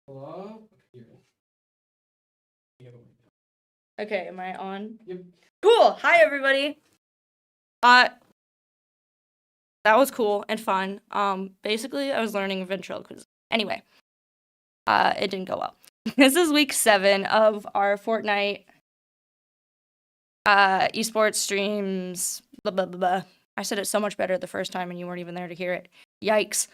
Hello? Okay, am I on? Yep. Cool. Hi, everybody. That was cool and fun. Basically, I was learning ventriloquism. Anyway, it didn't go well. This is week 7 of our Fortnite esports streams. Blah blah blah blah. I said it so much better the first time, and you weren't even there to hear it. Yikes.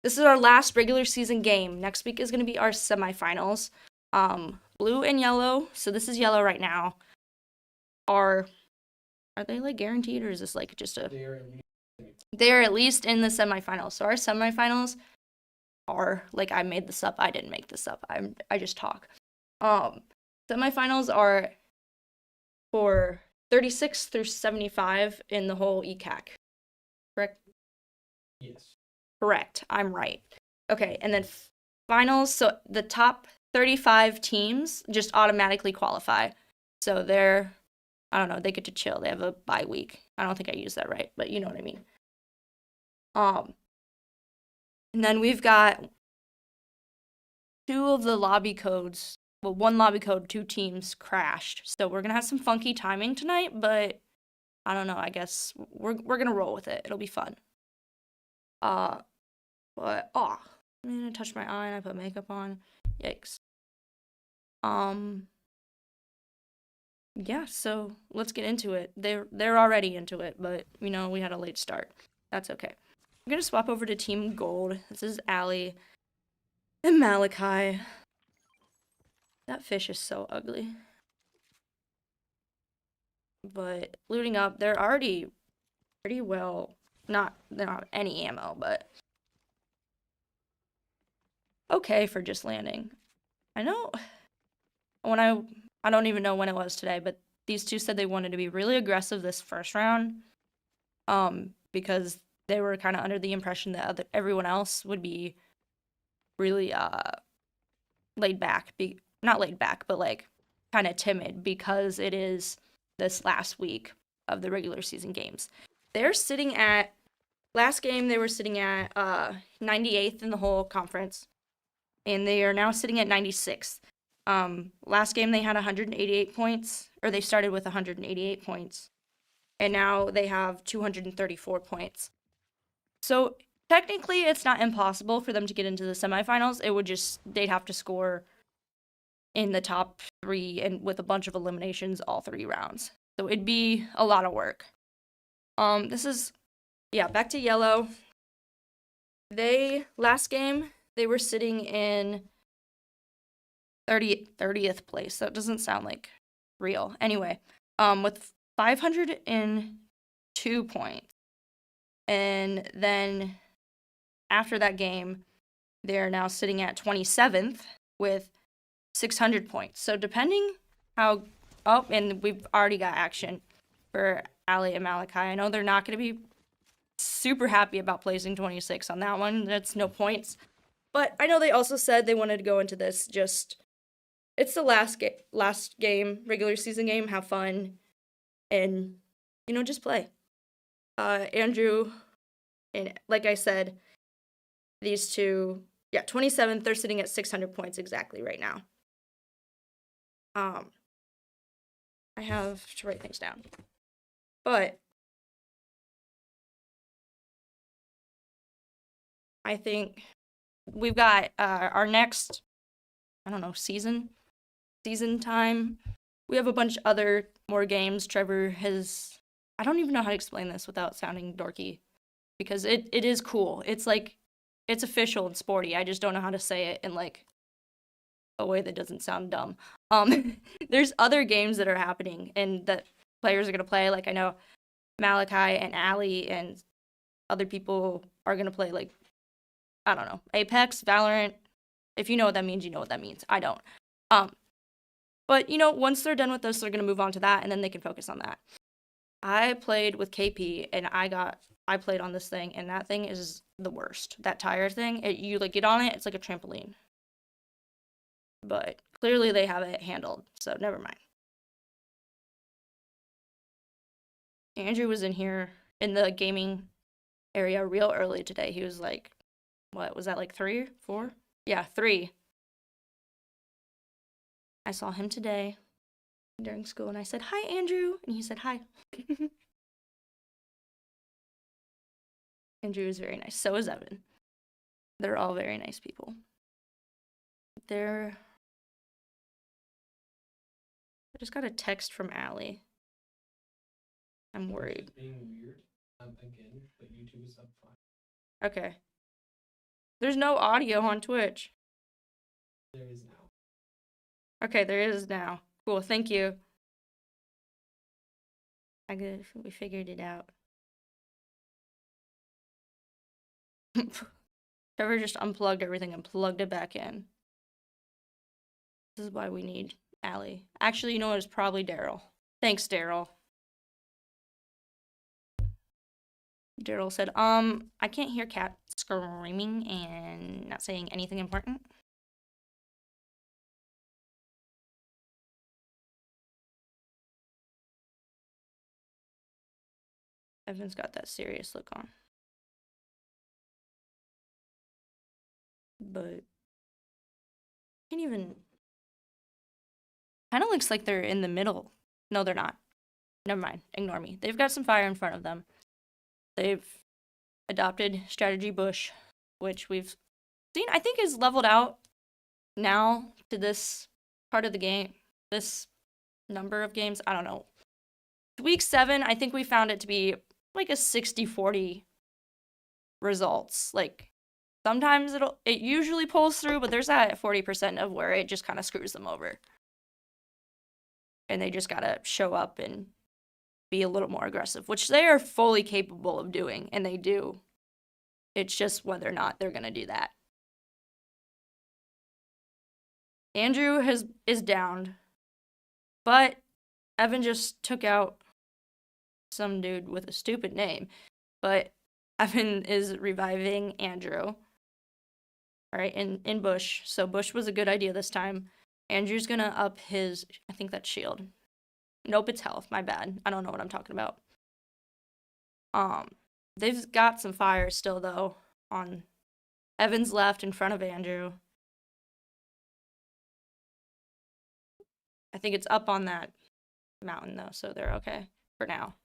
This is our last regular season game. Next week is gonna be our semifinals. Blue and yellow. So this is yellow right now. Are they like guaranteed, or is this like just a? They're at least in the semifinals. So our semifinals are like, I made this up. I didn't make this up. I just talk. Semifinals are for 36 through 75 in the whole ECAC. Correct? Yes. Correct. I'm right. Okay, and then finals. So the top 35 teams just automatically qualify. So they're, I don't know, they get to chill. They have a bye week. I don't think I used that right, but you know what I mean. And then we've got 2 of the lobby codes. Well, 1 lobby code, 2 teams crashed. So we're gonna have some funky timing tonight, but I don't know. I guess we're gonna roll with it. It'll be fun. But I'm gonna touch my eye and I put makeup on. Yikes. Yeah, so let's get into it. They're already into it, but you know, we had a late start. That's okay. I'm gonna swap over to Team Gold. This is Allie and Malachi. That fish is so ugly. But looting up, they're already pretty well. They don't have any ammo, but okay for just landing. I know when I don't even know when it was today, but these 2 said they wanted to be really aggressive this first round. Because they were kind of under the impression that everyone else would be really laid back. Not laid back, but like kind of timid, because it is this last week of the regular season games. They're sitting at, last game they were sitting at 98th in the whole conference, and they are now sitting at 96th. Last game they had 188 points, or they started with 188 points, and now they have 234 points. So technically it's not impossible for them to get into the semifinals. It would just, they'd have to score in the top 3 and with a bunch of eliminations all 3 rounds. So it'd be a lot of work. This is, yeah, back to yellow. Last game, they were sitting in 30th place. That doesn't sound like real. Anyway, with 502 points. And then after that game, they're now sitting at 27th with 600 points. So depending how, and we've already got action for Allie and Malachi. I know they're not going to be super happy about placing 26 on that one. That's no points. But I know they also said they wanted to go into this just, it's the last game, regular season game, have fun, and, you know, just play. Andrew, and like I said, these 2, 27th, they're sitting at 600 points exactly right now. I have to write things down. But I think we've got our next, I don't know, season time. We have a bunch of other more games. Trevor has, I don't even know how to explain this without sounding dorky, because it is cool. It's like, it's official and sporty. I just don't know how to say it in like a way that doesn't sound dumb. There's other games that are happening and that players are going to play. Like, I know Malachi and Allie and other people are going to play, like, I don't know, Apex, Valorant. If you know what that means, you know what that means. I don't. But, you know, once they're done with this, they're going to move on to that, and then they can focus on that. I played with KP, and I played on this thing, and that thing is the worst. That tire thing, you like get on it, it's like a trampoline. But clearly they have it handled, so never mind. Andrew was in here in the gaming area real early today. He was like, what was that, like 3, 4? Yeah, 3. I saw him today during school, and I said, "Hi, Andrew," and he said, "Hi." Andrew is very nice. So is Evan. They're all very nice people. I just got a text from Allie. I'm worried. It's being weird again, but YouTube is up fine. Okay. There's no audio on Twitch. There is now. Okay, there is now. Cool, thank you. We figured it out. Trevor just unplugged everything and plugged it back in. This is why we need Allie. Actually, you know what? It's probably Daryl. Thanks, Daryl. Daryl said, I can't hear Cat screaming and not saying anything important. Evan's got that serious look on. But can't even. Kind of looks like they're in the middle. No, they're not. Never mind. Ignore me. They've got some fire in front of them. They've adopted strategy Bush, which we've seen, I think, is leveled out now to this part of the game. This number of games. I don't know. Week 7, I think we found it to be like a 60-40 results. Like, sometimes it usually pulls through, but there's that 40% of where it just kind of screws them over. And they just gotta show up and be a little more aggressive, which they are fully capable of doing, and they do. It's just whether or not they're gonna do that. Andrew is downed, but Evan just took out some dude with a stupid name. But Evan is reviving Andrew. Alright, in Bush. So Bush was a good idea this time. Andrew's gonna up his, I think that's shield. Nope, it's health. My bad. I don't know what I'm talking about. They've got some fire still, though, on Evan's left in front of Andrew. I think it's up on that mountain, though, so they're okay for now.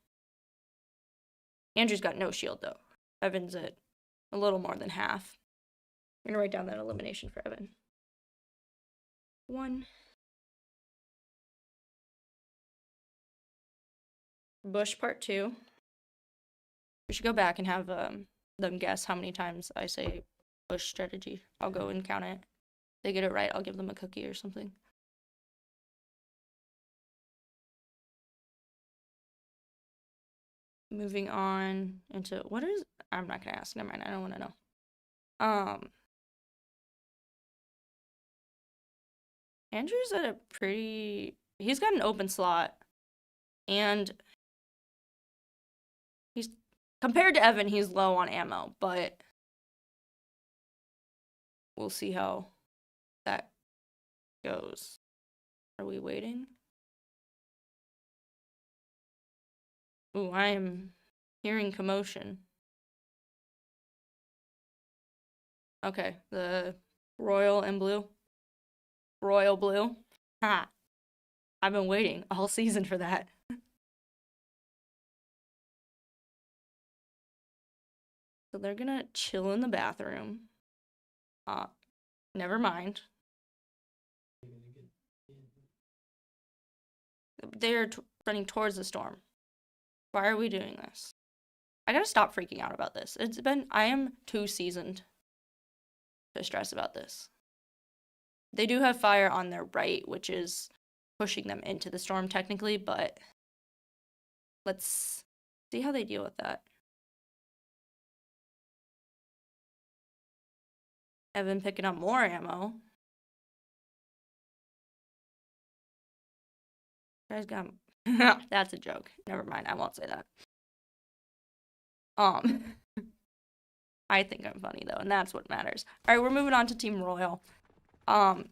Andrew's got no shield, though. Evan's at a little more than half. I'm gonna write down that elimination for Evan. 1. Bush part 2. We should go back and have them guess how many times I say Bush strategy. I'll go and count it. If they get it right, I'll give them a cookie or something. Moving on into what is, I'm not gonna ask. Never mind. I don't want to know. Andrew's at a pretty. He's got an open slot, and he's compared to Evan. He's low on ammo, but we'll see how that goes. Are we waiting? Ooh, I am hearing commotion. Okay, the royal and blue. Royal blue. Ha! I've been waiting all season for that. So they're gonna chill in the bathroom. Never mind. They're running towards the storm. Why are we doing this? I gotta stop freaking out about this. I am too seasoned to stress about this. They do have fire on their right, which is pushing them into the storm technically, but let's see how they deal with that. Evan picking up more ammo. Guys got that's a joke. Never mind, I won't say that. I think I'm funny though, and that's what matters. All right, we're moving on to Team Royal. So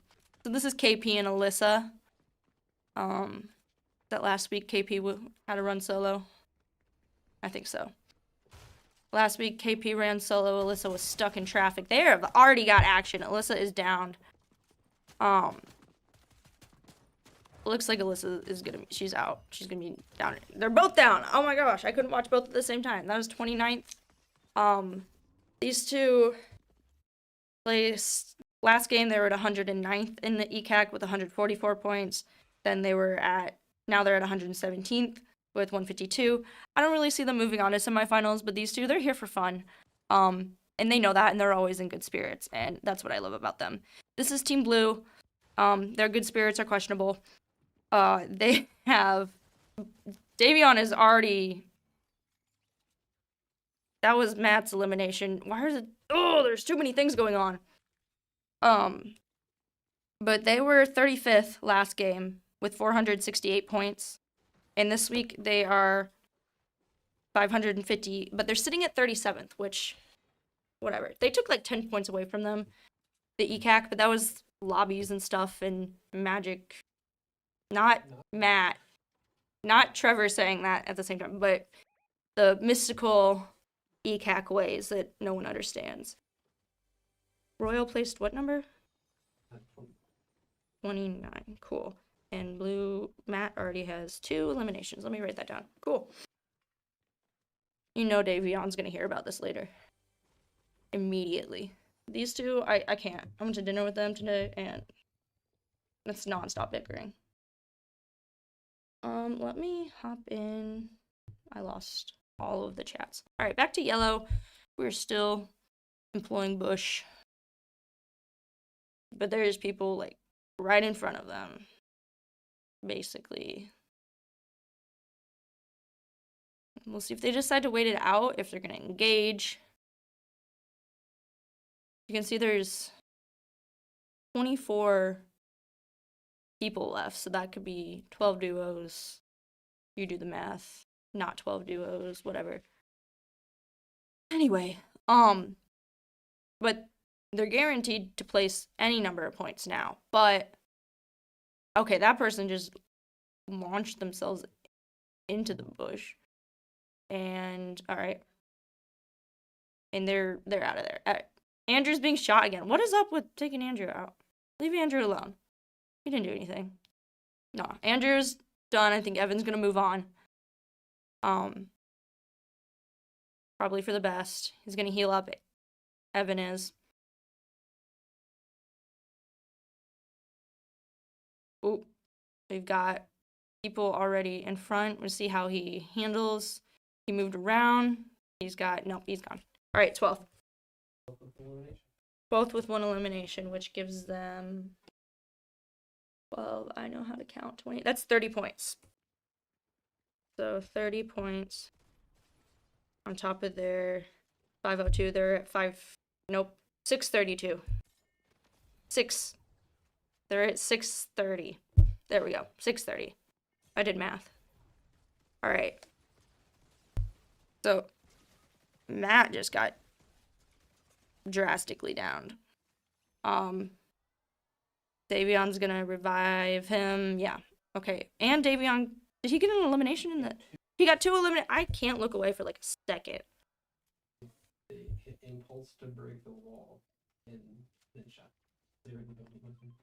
this is KP and Alyssa. That last week KP had to run solo. I think so. Last week KP ran solo. Alyssa was stuck in traffic. They have already got action. Alyssa is downed. looks like Alyssa is gonna be, she's out. She's gonna be down. They're both down. Oh my gosh, I couldn't watch both at the same time. That was 29th. These two placed last game. They were at 109th in the ECAC with 144 points. Then now they're at 117th with 152. I don't really see them moving on to semifinals, but these two, they're here for fun. And they know that, and they're always in good spirits, and that's what I love about them. This is Team Blue. Their good spirits are questionable. They have Davion is already. That was Matt's elimination. Why is it? Oh, there's too many things going on. But they were 35th last game with 468 points, and this week they are 550. But they're sitting at 37th, which, whatever. They took like 10 points away from them, the ECAC, but that was lobbies and stuff and magic. Not Matt, not Trevor saying that at the same time, but the mystical ECAC ways that no one understands. Royal placed what number? 29. Cool. And blue, Matt already has 2 eliminations. Let me write that down. Cool. You know Davion's gonna hear about this later. Immediately. These two, I can't. I went to dinner with them today, and it's nonstop bickering. Let me hop in. I lost all of the chats. All right, back to yellow. We're still employing Bush. But there's people, like, right in front of them. Basically. We'll see if they decide to wait it out, if they're going to engage. You can see there's 24 people left, so that could be 12 duos. You do the math. Not 12 duos, whatever. Anyway, but they're guaranteed to place any number of points now. But okay, that person just launched themselves into the bush. And all right. And they're out of there. All right. Andrew's being shot again. What is up with taking Andrew out? Leave Andrew alone. He didn't do anything. No, Andrew's done. I think Evan's gonna move on. Probably for the best. He's gonna heal up. Evan is. Oop. We've got people already in front. We'll see how he handles. He moved around. Nope, he's gone. All right, 12th. Both with 1 elimination, which gives them 12. I know how to count. 20. That's 30 points. So 30 points on top of their 502. They're at 632. They're at 630. There we go. 630. I did math. All right. So Matt just got drastically downed. Davion's gonna revive him. Yeah. Okay. And Davion, did he get an elimination in the? He got 2 eliminated. I can't look away for like a second. They hit impulse to break the wall and then shot.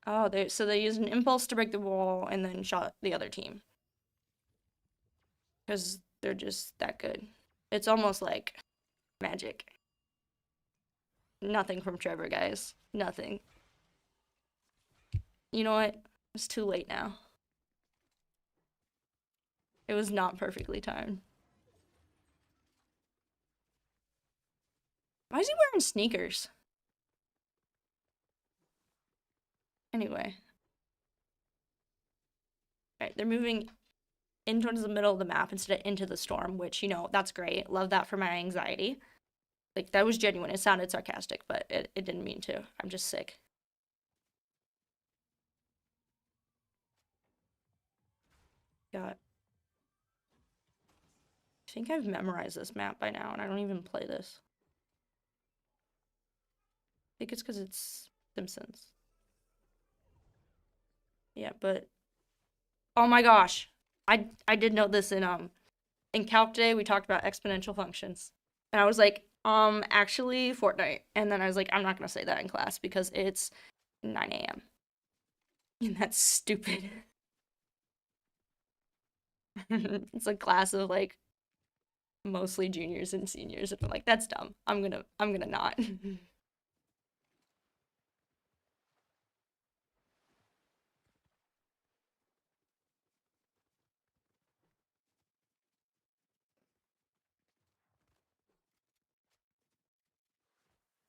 Oh, they used an impulse to break the wall and then shot the other team. Because they're just that good. It's almost like magic. Nothing from Trevor, guys. Nothing. You know what? It's too late now. It was not perfectly timed. Why is he wearing sneakers? Anyway. Alright, they're moving in towards the middle of the map instead of into the storm, which, you know, that's great. Love that for my anxiety. Like, that was genuine. It sounded sarcastic, but it didn't mean to. I'm just sick. I think I've memorized this map by now, and I don't even play this. I think it's because it's Simpsons. Yeah, but oh my gosh, I did know this in Calc today. We talked about exponential functions, and I was like, actually Fortnite, and then I was like, I'm not gonna say that in class because it's 9 a.m. and that's stupid. It's a class of like mostly juniors and seniors. And I'm like, that's dumb. I'm gonna not.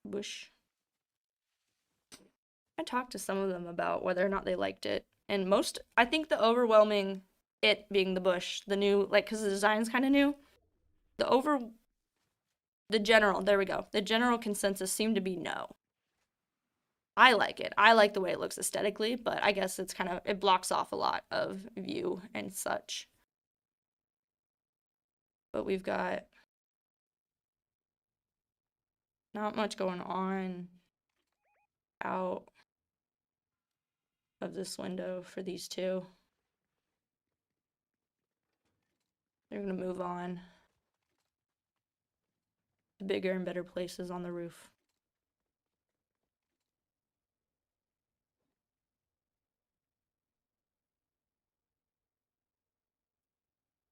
Bush. I talked to some of them about whether or not they liked it, and most, I think the overwhelming, it being the bush, the new, like, because the design's kind of new, the over, the general, there we go, the general consensus seemed to be no. I like it. I like the way it looks aesthetically, but I guess it's kind of, it blocks off a lot of view and such. But we've got not much going on out of this window for these two. They're gonna move on to bigger and better places on the roof.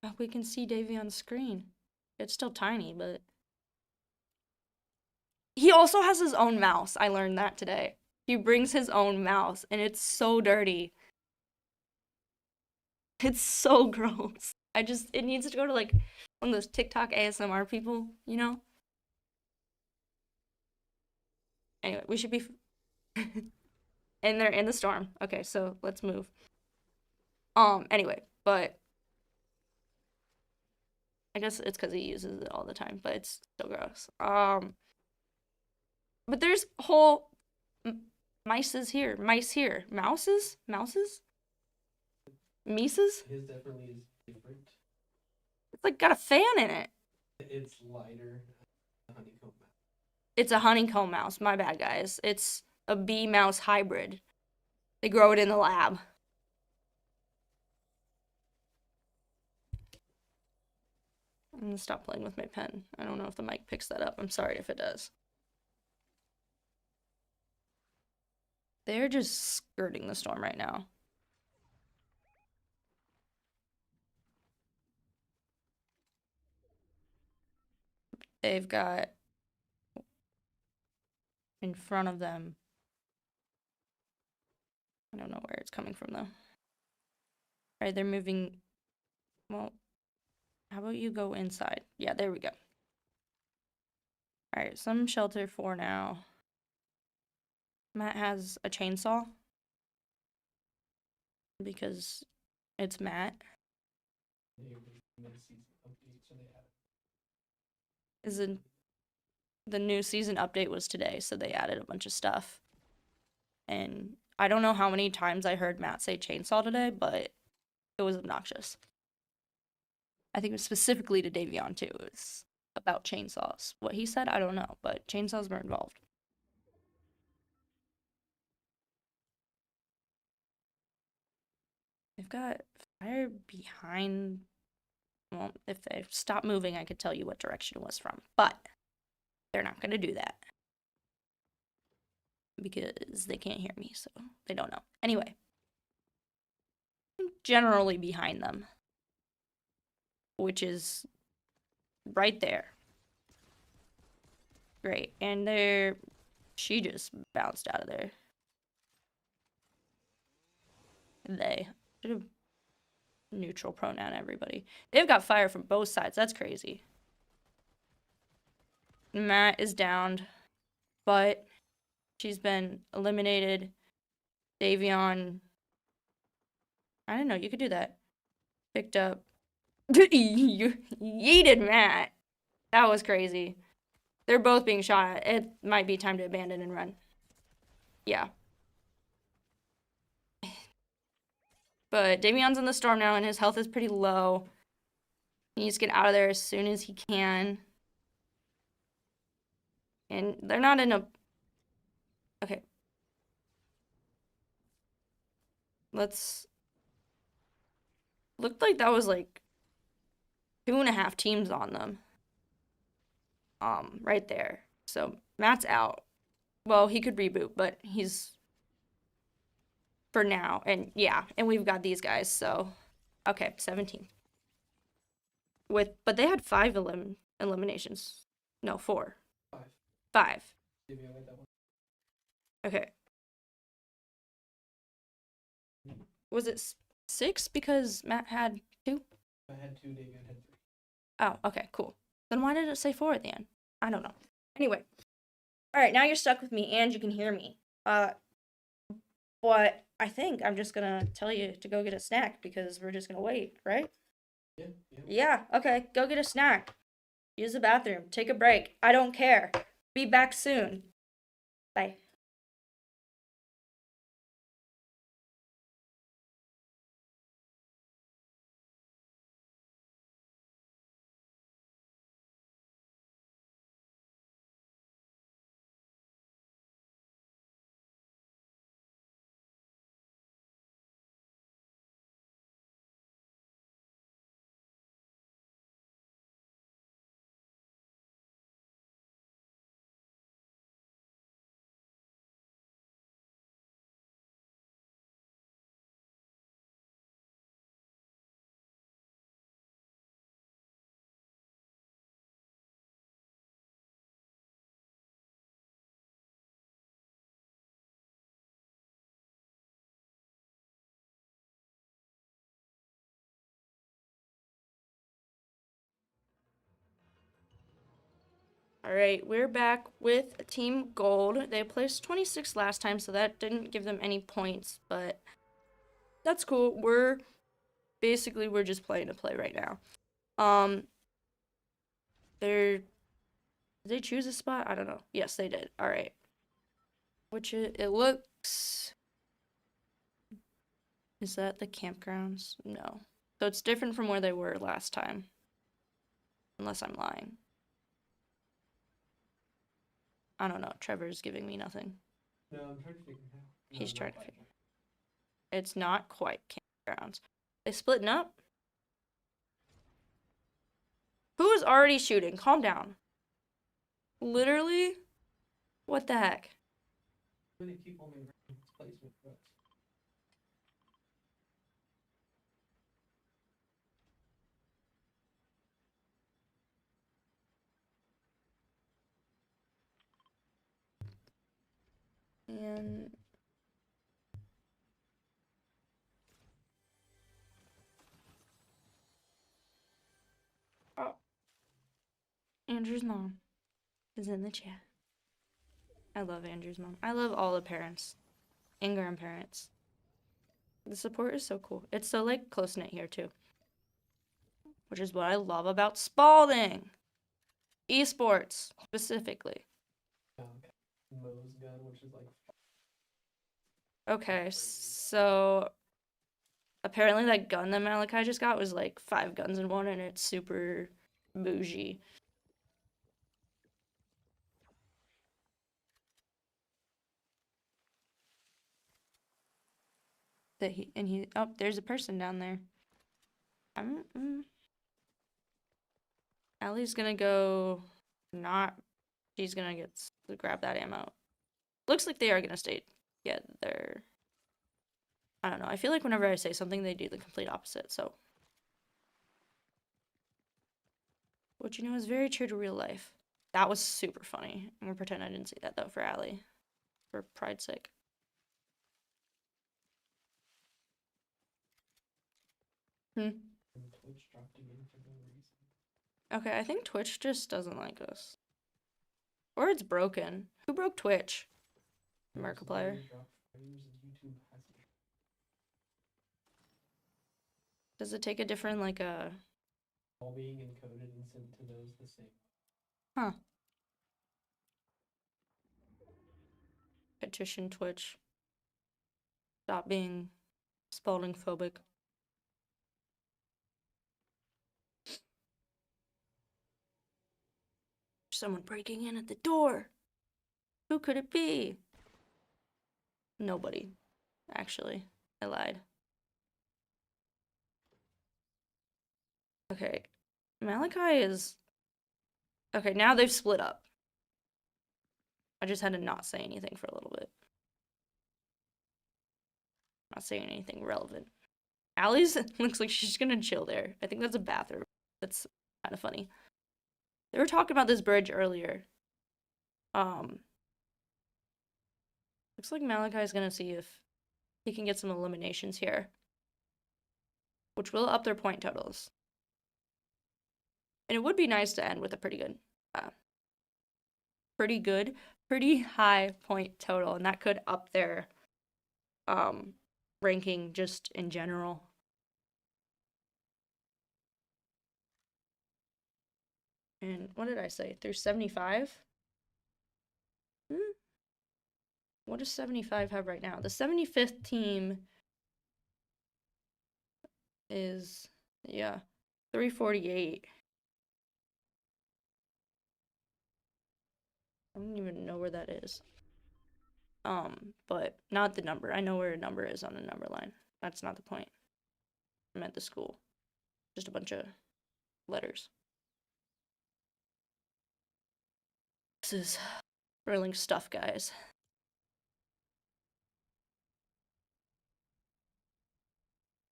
Oh, we can see Davy on screen. It's still tiny, but he also has his own mouse. I learned that today. He brings his own mouse, and it's so dirty. It's so gross. It needs to go to like one of those TikTok ASMR people, you know? Anyway, we should be. And they're in the storm. Okay, so let's move. Anyway, but I guess it's because he uses it all the time, but it's still gross. But there's whole mices here, mice here, mouses, mices. His definitely is different. It's like got a fan in it. It's lighter, honeycomb mouse. It's a honeycomb mouse. My bad, guys. It's a bee mouse hybrid. They grow it in the lab. I'm gonna stop playing with my pen. I don't know if the mic picks that up. I'm sorry if it does. They're just skirting the storm right now. They've got in front of them. I don't know where it's coming from though. All right, they're moving. Well, how about you go inside? Yeah, there we go. All right, some shelter for now. Matt has a chainsaw because it's Matt. Isn't the new season update was today, so they added a bunch of stuff. And I don't know how many times I heard Matt say chainsaw today, but it was obnoxious. I think it was specifically to Davion too. It was about chainsaws. What he said, I don't know, but chainsaws were involved. They've got fire behind. Well, if they stop moving, I could tell you what direction it was from, but they're not going to do that because they can't hear me, so they don't know. Anyway, generally behind them, which is right there. Great. And she just bounced out of there. They should have neutral pronoun everybody. They've got fire from both sides. That's crazy. Matt is downed, but she's been eliminated. Davion, I didn't know you could do that. Picked up. You yeeted Matt. That was crazy. They're both being shot at. It might be time to abandon and run. Yeah. But Davion's in the storm now, and his health is pretty low. He needs to get out of there as soon as he can. And they're not in a... Okay. Let's... Looked like that was like 2.5 teams on them. Right there. So Matt's out. Well, he could reboot, but he's for now. And yeah, and we've got these guys, so okay, 17. but they had 5 eliminations. No, 4. 5. 5. Maybe I like that one. Okay. Was it 6 because Matt had 2? I had 2, David had 3. Oh, okay, cool. Then why did it say 4 at the end? I don't know. Anyway. All right, now you're stuck with me and you can hear me. But I think I'm just gonna tell you to go get a snack because we're just gonna wait, right? Yeah. Yeah, okay, go get a snack. Use the bathroom. Take a break. I don't care. Be back soon. Bye. All right, we're back with Team Gold. They placed 26 last time, so that didn't give them any points, but that's cool. We're just playing to play right now. Did they choose a spot? I don't know. Yes, they did. All right. It looks. Is that the campgrounds? No. So it's different from where they were last time. Unless I'm lying. I don't know. Trevor's giving me nothing. No, I'm trying to figure it out. No, He's trying not to figure quite. It's not quite campgrounds. They splitting up? Who is already shooting? Calm down. Literally? What the heck? How many people in placement votes? And oh, Andrew's mom is in the chat. I love Andrew's mom. I love all the parents and grandparents. The support is so cool. It's so like close knit here too, which is what I love about Spalding. Esports specifically. Mo's gun, which is like. Okay, so apparently that gun that Malachi just got was like 5 guns in one, and it's super bougie. Oh, there's a person down there. Allie's gonna go. She's gonna grab that ammo. Looks like they are gonna stay together. I don't know. I feel like whenever I say something, they do the complete opposite. So, which you know is very true to real life. That was super funny. I'm gonna pretend I didn't say that though for Allie, for pride's sake. Twitch dropped again for no reason. Okay, I think Twitch just doesn't like us. Or it's broken. Who broke Twitch? Markiplier. Does it take a different, like, all being encoded and sent to those the same. Huh. Petition Twitch. Stop being Spalding phobic. Someone breaking in at the door. Who could it be? Nobody. Actually, I lied. Okay. Malachi is... Okay, now they've split up. I just had to not say anything for a little bit. Not saying anything relevant. Allie's looks like she's gonna chill there. I think that's a bathroom. That's kind of funny. They were talking about this bridge earlier. Looks like Malachi's gonna see if he can get some eliminations here, which will up their point totals. And it would be nice to end with a pretty high point total, and that could up their ranking just in general. And what did I say? Through 75? What does 75 have right now? The 75th team is, yeah, 348. I don't even know where that is. But not the number. I know where a number is on the number line. That's not the point. I meant the school. Just a bunch of letters. This is thrilling stuff, guys.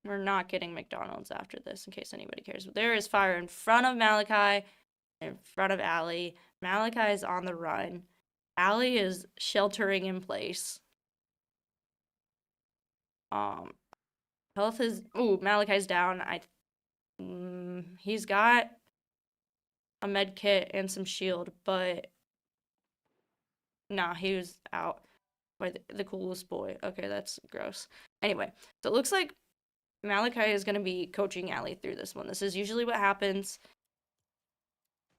We're not getting McDonald's after this, in case anybody cares. But there is fire in front of Malachi, in front of Allie. Malachi is on the run. Allie is sheltering in place. Health is... Ooh, Malachi's down. He's got a med kit and some shield, but... Nah, he was out by the coolest boy. Okay, that's gross. Anyway, so it looks like Malachi is going to be coaching Allie through this one. This is usually what happens.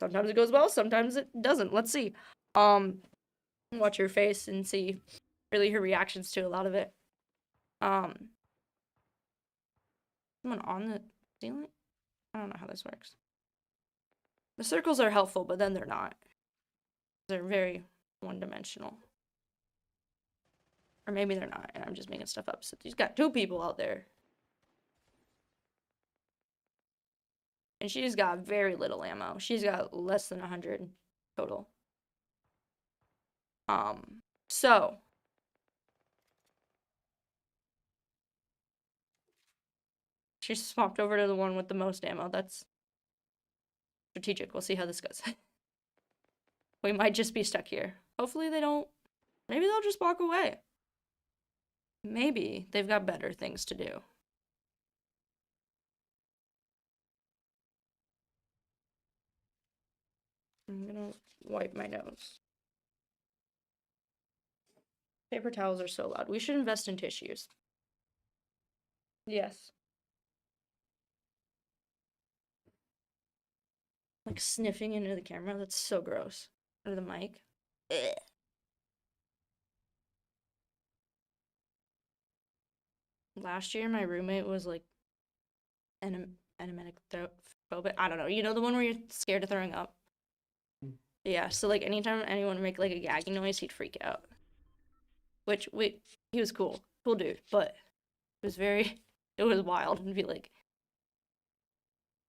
Sometimes it goes well, sometimes it doesn't. Let's see. Watch her face and see really her reactions to a lot of it. Someone on the ceiling? I don't know how this works. The circles are helpful, but then they're not. They're very one-dimensional. Or maybe they're not, and I'm just making stuff up. So he's got 2 people out there. And she's got very little ammo. She's got less than 100 total. So she swapped over to the one with the most ammo. That's strategic. We'll see how this goes. We might just be stuck here. Hopefully they don't. Maybe they'll just walk away. Maybe they've got better things to do. I'm gonna wipe my nose. Paper towels are so loud. We should invest in tissues. Yes. Like sniffing into the camera. That's so gross. Or the mic. Ugh. Last year, my roommate was like enemetic phobic. I don't know. You know the one where you're scared of throwing up? Yeah, so like anytime anyone would make like a gagging noise, he'd freak out. Which, he was cool. Cool dude. But it was wild. And be like,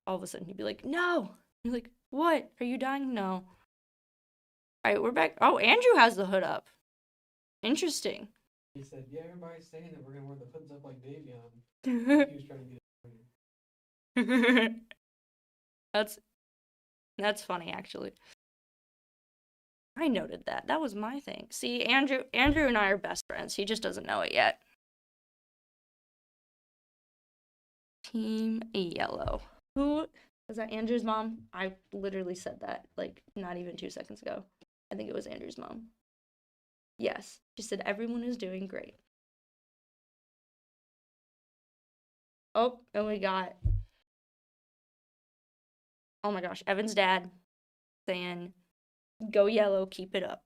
all of a sudden he'd be like, no! You're like, what? Are you dying? No. Alright, we're back. Oh, Andrew has the hood up. Interesting. He said, yeah, everybody's saying that we're gonna wear the hoods up like Davion. He was trying to get it. That's funny, actually. I noted that. That was my thing. See, Andrew and I are best friends. He just doesn't know it yet. Team Yellow. Who is that? Andrew's mom? I literally said that like not even 2 seconds ago. I think it was Andrew's mom. Yes, she said everyone is doing great. Oh, and we got, oh my gosh, Evan's dad saying, go yellow, keep it up.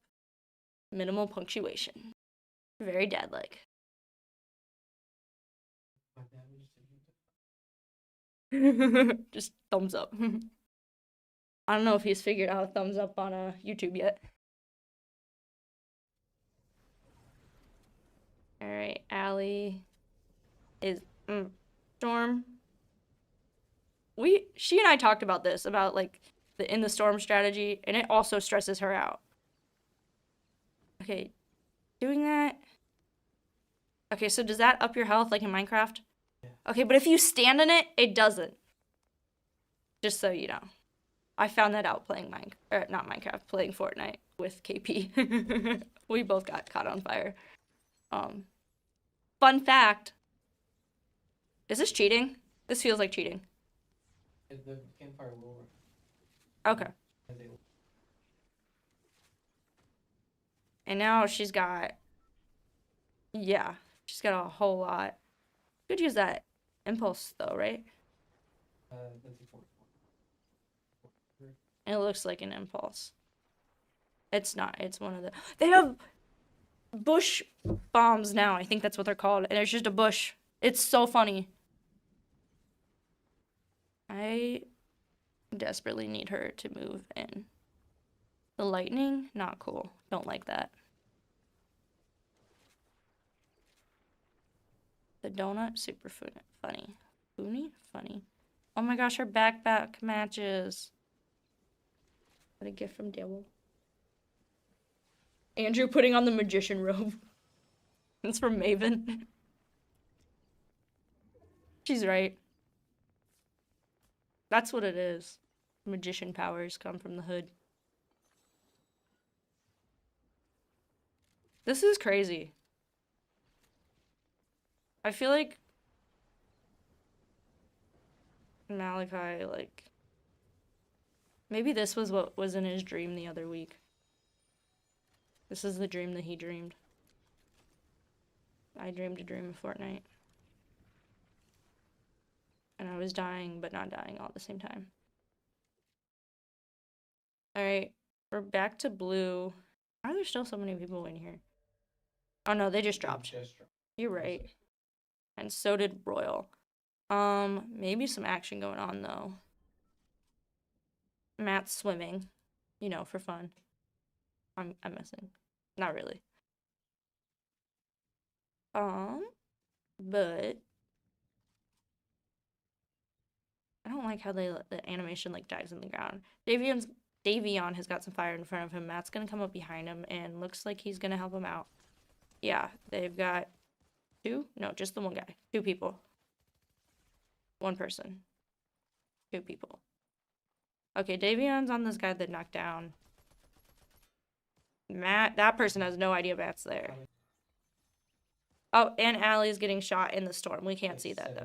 Minimal punctuation. Very dad-like. My dad would just say, Just thumbs up. I don't know if he's figured out thumbs up on YouTube yet. Alright, Allie is Storm. She and I talked about this, about like in the Storm strategy, and it also stresses her out. Okay, doing that. Okay, so does that up your health like in Minecraft? Yeah. Okay, but if you stand in it, it doesn't. Just so you know. I found that out playing not Minecraft, playing Fortnite with KP. We both got caught on fire. Fun fact. Is this cheating? This feels like cheating. The campfire will. Okay. And now she's got, yeah, she's got a whole lot. Could use that impulse though, right? That's a 4. It looks like an impulse. It's not. It's one of the. They have bush bombs now. I think that's what they're called. And it's just a bush. It's so funny. I desperately need her to move in. The lightning, not cool. Don't like that. The donut, super funny. Funny. Oh my gosh, her backpack matches. What a gift from Devil. Andrew putting on the magician robe. It's from Maven. She's right. That's what it is. Magician powers come from the hood. This is crazy. I feel like Malachi, like, maybe this was what was in his dream the other week. This is the dream that he dreamed. I dreamed a dream of Fortnite. And I was dying, but not dying all at the same time. Alright, we're back to blue. Why are there still so many people in here? Oh no, they just dropped. You're right. And so did Royal. Maybe some action going on though. Matt's swimming, you know, for fun. I'm missing. Not really. But I don't like how the animation like dives in the ground. Davion has got some fire in front of him. Matt's gonna come up behind him and looks like he's gonna help him out. Yeah, they've got 2? No, just the one guy. 2 people. 1 person. 2 people. Okay, Davion's on this guy that knocked down. Matt, that person has no idea Matt's there. Oh, and Allie's getting shot in the storm. We can't see that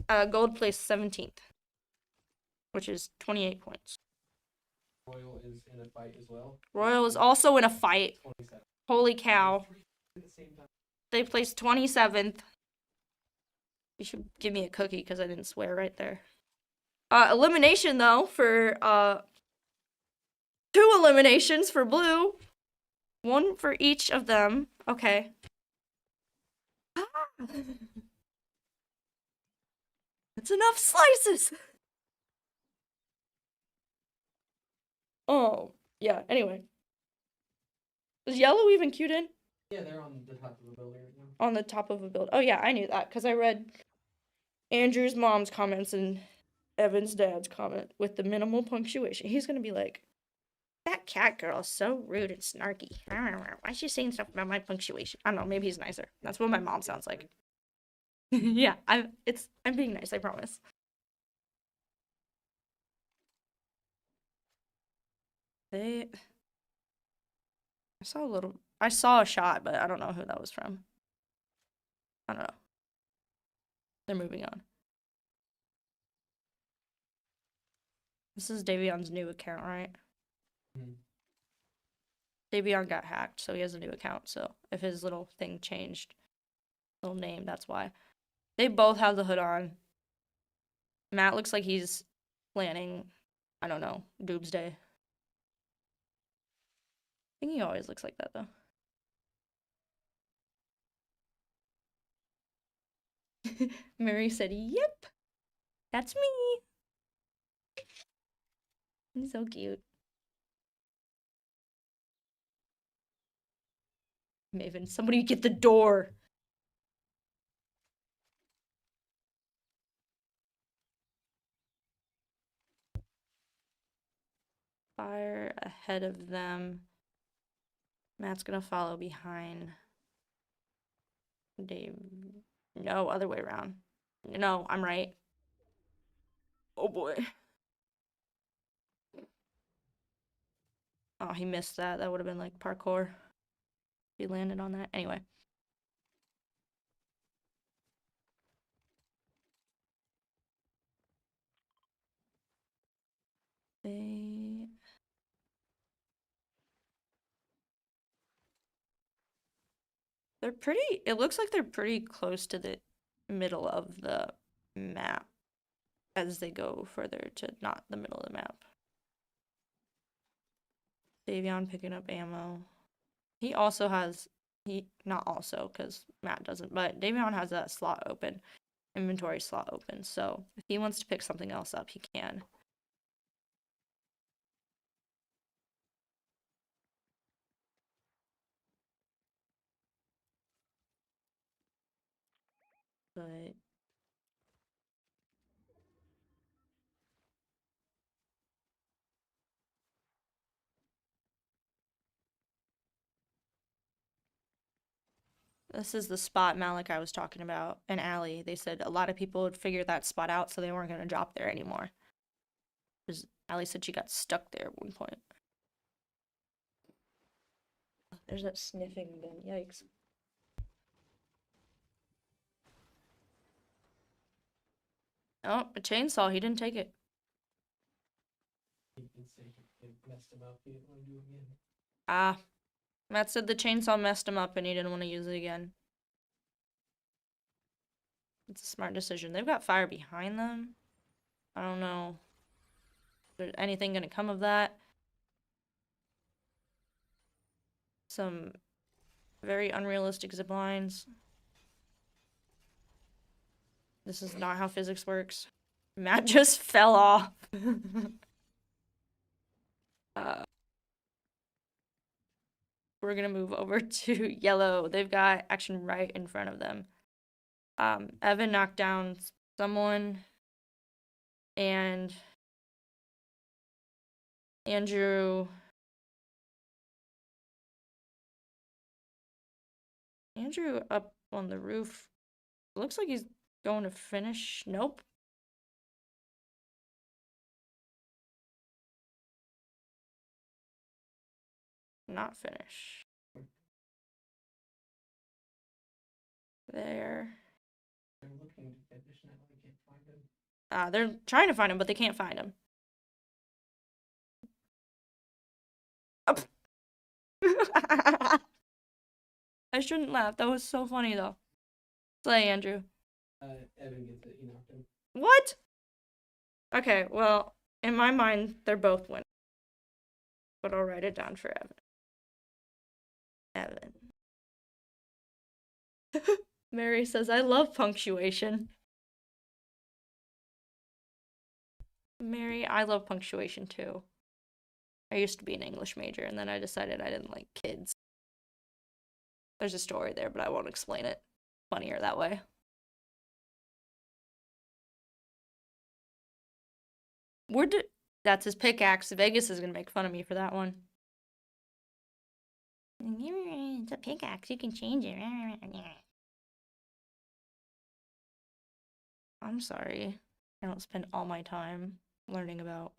though. Gold placed 17th, which is 28 points. Royal is in a fight as well. Royal is also in a fight. 27. Holy cow. At the same time. They placed 27th. You should give me a cookie because I didn't swear right there. Elimination though for 2 eliminations for blue. 1 for each of them. Okay. That's enough slices. Oh, yeah, anyway. Is yellow even queued in? Yeah, they're on the top of the building right now. On the top of a build. Oh yeah, I knew that because I read Andrew's mom's comments and Evan's dad's comment with the minimal punctuation. He's gonna be like, that cat girl is so rude and snarky. Why is she saying stuff about my punctuation? I don't know, maybe he's nicer. That's what my mom sounds like. Yeah, I'm being nice, I promise. I saw a shot, but I don't know who that was from. I don't know. They're moving on. This is Davion's new account, right? Mm-hmm. Davion got hacked, so he has a new account. So if his little thing changed, little name, that's why. They both have the hood on. Matt looks like he's planning, I don't know, doomsday. I think he always looks like that, though. Mary said, yep, that's me. He's so cute. Maven, somebody get the door. Fire ahead of them. Matt's gonna follow behind. Dave. No, other way around. No, I'm right. Oh boy. Oh, he missed that. That would have been like parkour. He landed on that. Anyway. They're pretty, it looks like they're pretty close to the middle of the map as they go further to not the middle of the map. Davion picking up ammo. He also has, not also, because Matt doesn't, but Davion has that slot open, inventory slot open, so if he wants to pick something else up, he can. But this is the spot Malik I was talking about, an alley. They said a lot of people would figure that spot out, so they weren't going to drop there anymore. Because Allie said she got stuck there at one point. There's that sniffing bin. Yikes. Oh, a chainsaw. He didn't take it. Ah. Matt said the chainsaw messed him up and he didn't want to use it again. It's a smart decision. They've got fire behind them. I don't know if there's anything going to come of that. Some very unrealistic zip lines. This is not how physics works. Matt just fell off. We're gonna move over to yellow. They've got action right in front of them. Evan knocked down someone, and Andrew up on the roof. Looks like he's going to finish. Nope. Not finish. There. They're looking to finish now. They can't find him. They're trying to find him, but they can't find him. Oh. I shouldn't laugh. That was so funny, though. Slay, Andrew. Evan gets it. He knocked him. What? Okay, well, in my mind, they're both winning. But I'll write it down for Evan. Mary says, I love punctuation. Mary, I love punctuation too. I used to be an English major, and then I decided I didn't like kids. There's a story there, but I won't explain it. Funnier that way. That's his pickaxe. Vegas is gonna make fun of me for that one. It's a pickaxe. You can change it. I'm sorry. I don't spend all my time learning about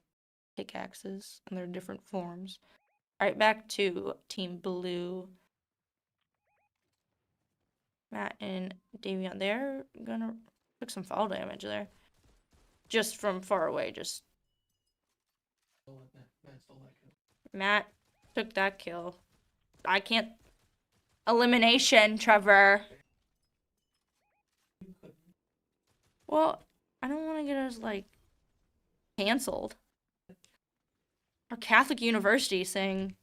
pickaxes and their different forms. Alright, back to Team Blue. Matt and Davion, they're gonna took some fall damage there. Just from far away, just. Matt took that kill. I can't. Elimination, Trevor. Well, I don't want to get us, like, canceled. Our Catholic University saying.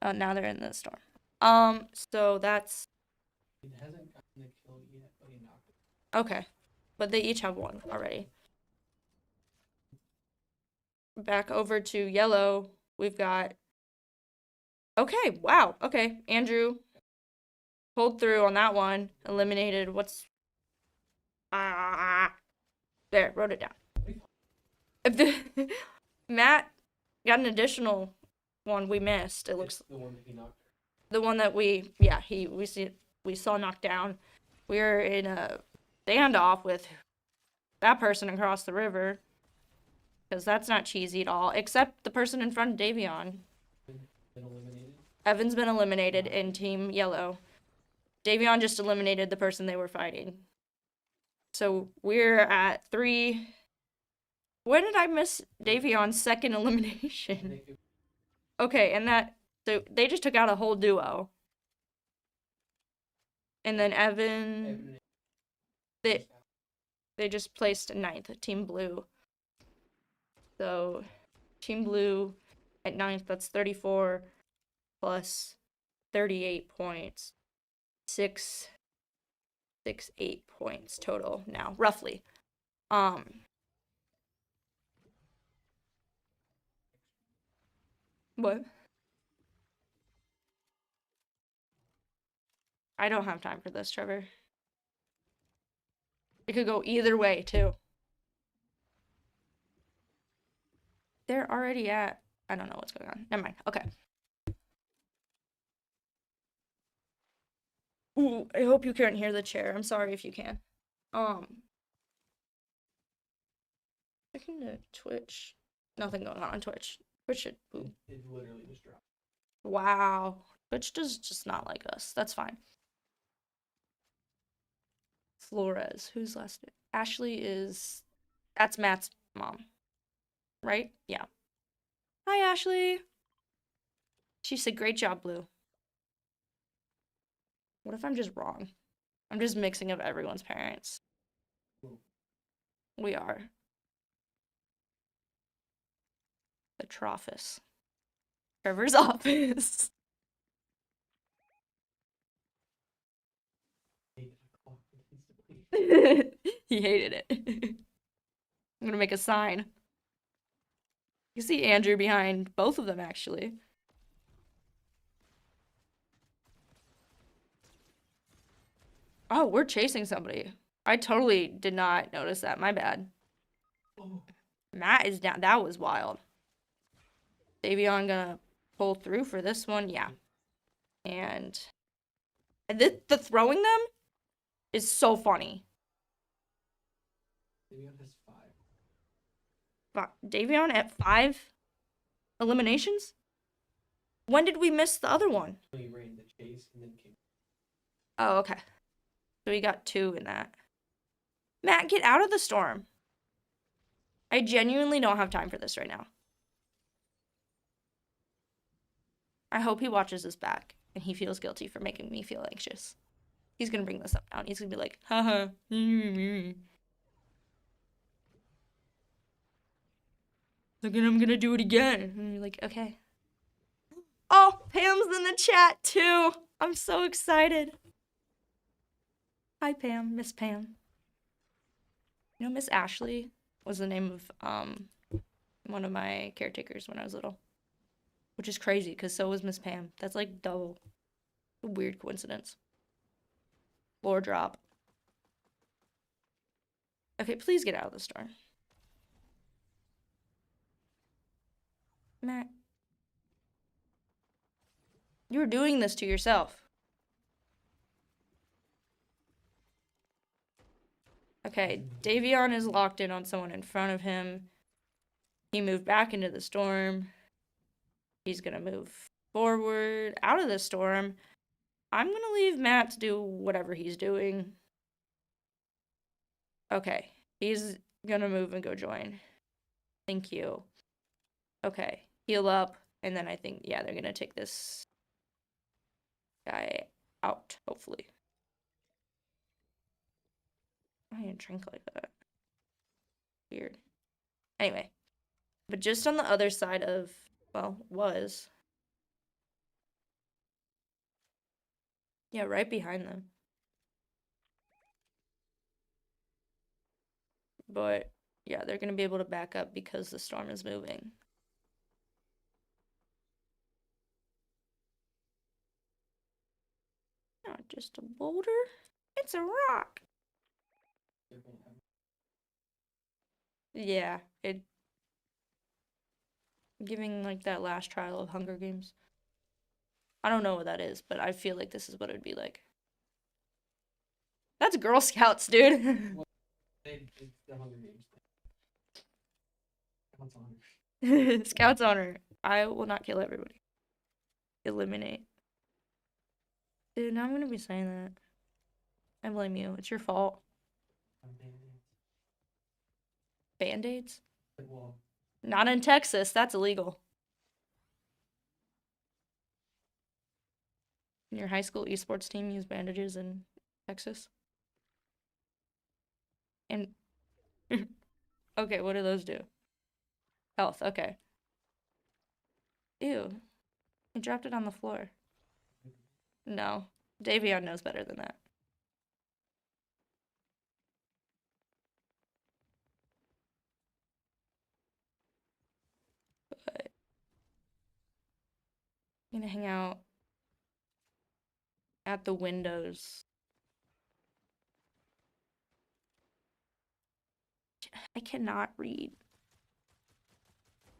Oh, now they're in the storm. So that's. He hasn't gotten the kill yet, but he knocked it. Okay. But they each have one already. Back over to yellow. We've got. Okay, wow. Okay, Andrew pulled through on that one. Eliminated. What's. There, wrote it down. Matt got an additional one we missed. It looks. The one that he knocked. The one that we saw knocked down. We were in a standoff with that person across the river. Because that's not cheesy at all, except the person in front of Davion. Been eliminated. Evan's been eliminated in Team Yellow. Davion just eliminated the person they were fighting. So we're at 3. When did I miss Davion's second elimination? Okay, and so they just took out a whole duo. And then Evan, they just placed 9th, Team Blue. So Team Blue at 9th, that's 34 plus 38 points. 8 points total now, roughly. What? I don't have time for this, Trevor. It could go either way, too. They're already at... I don't know what's going on. Never mind. Okay. Ooh, I hope you can't hear the chair. I'm sorry if you can. Looking to Twitch. Nothing going on Twitch. Twitch should... Ooh. It literally just dropped. Wow. Twitch does just not like us. That's fine. Flores. Who's last name? Ashley is... That's Matt's mom. Right? Yeah. Hi, Ashley. She said, great job, Blue. What if I'm just wrong? I'm just mixing up everyone's parents. We are. The Trophus. Trevor's office. He hated it. I'm gonna make a sign. You see Andrew behind both of them, actually. Oh, we're chasing somebody. I totally did not notice that. My bad. Oh. Matt is down. That was wild. Davion gonna pull through for this one. Yeah. And the throwing them is so funny. Davion has 5. Davion at 5 eliminations? When did we miss the other one? He ran the chase and then came. Oh, okay. So we got 2 in that. Matt, get out of the storm. I genuinely don't have time for this right now. I hope he watches this back and he feels guilty for making me feel anxious. He's gonna bring this up now and he's gonna be like, haha. Look, and I'm gonna do it again. And you're like, okay. Oh, Pam's in the chat too. I'm so excited. Hi, Pam. Miss Pam. You know, Miss Ashley was the name of one of my caretakers when I was little. Which is crazy, because so was Miss Pam. That's like double. A weird coincidence. Floor drop. Okay, please get out of the store. Matt. You're doing this to yourself. Okay, Davion is locked in on someone in front of him. He moved back into the storm. He's gonna move forward out of the storm. I'm gonna leave Matt to do whatever he's doing. Okay, he's gonna move and go join. Thank you. Okay, heal up, and then I think, yeah, they're gonna take this guy out, hopefully. I didn't drink like that. Weird. Anyway, but just on the other side of, well, was. Yeah, right behind them. But, yeah, they're gonna be able to back up because the storm is moving. Not just a boulder, it's a rock. Yeah, it giving like that last trial of Hunger Games. I don't know what that is, but I feel like this is what it would be like. That's Girl Scouts, dude. It's the Hunger Games thing. Scout's honor. Scout's honor. I will not kill everybody. Eliminate. Dude, now I'm gonna be saying that. I blame you. It's your fault. Band-aids? Well, Not in Texas. That's illegal. Your high school esports team use bandages in Texas? And okay, what do those do? Health, okay. Ew. He dropped it on the floor. No. Davion knows better than that. But I'm gonna hang out at the windows. I cannot read.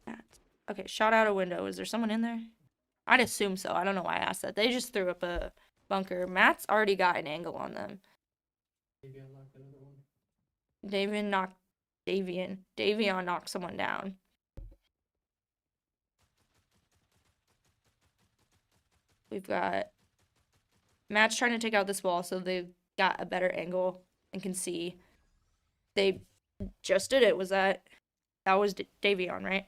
That. Okay, shot out a window. Is there someone in there? I'd assume so. I don't know why I asked that. They just threw up a bunker. Matt's already got an angle on them. Davion knocked another one. Davion knocked someone down. We've got Matt's trying to take out this wall so they've got a better angle and can see. They just did it. That was Davion, right?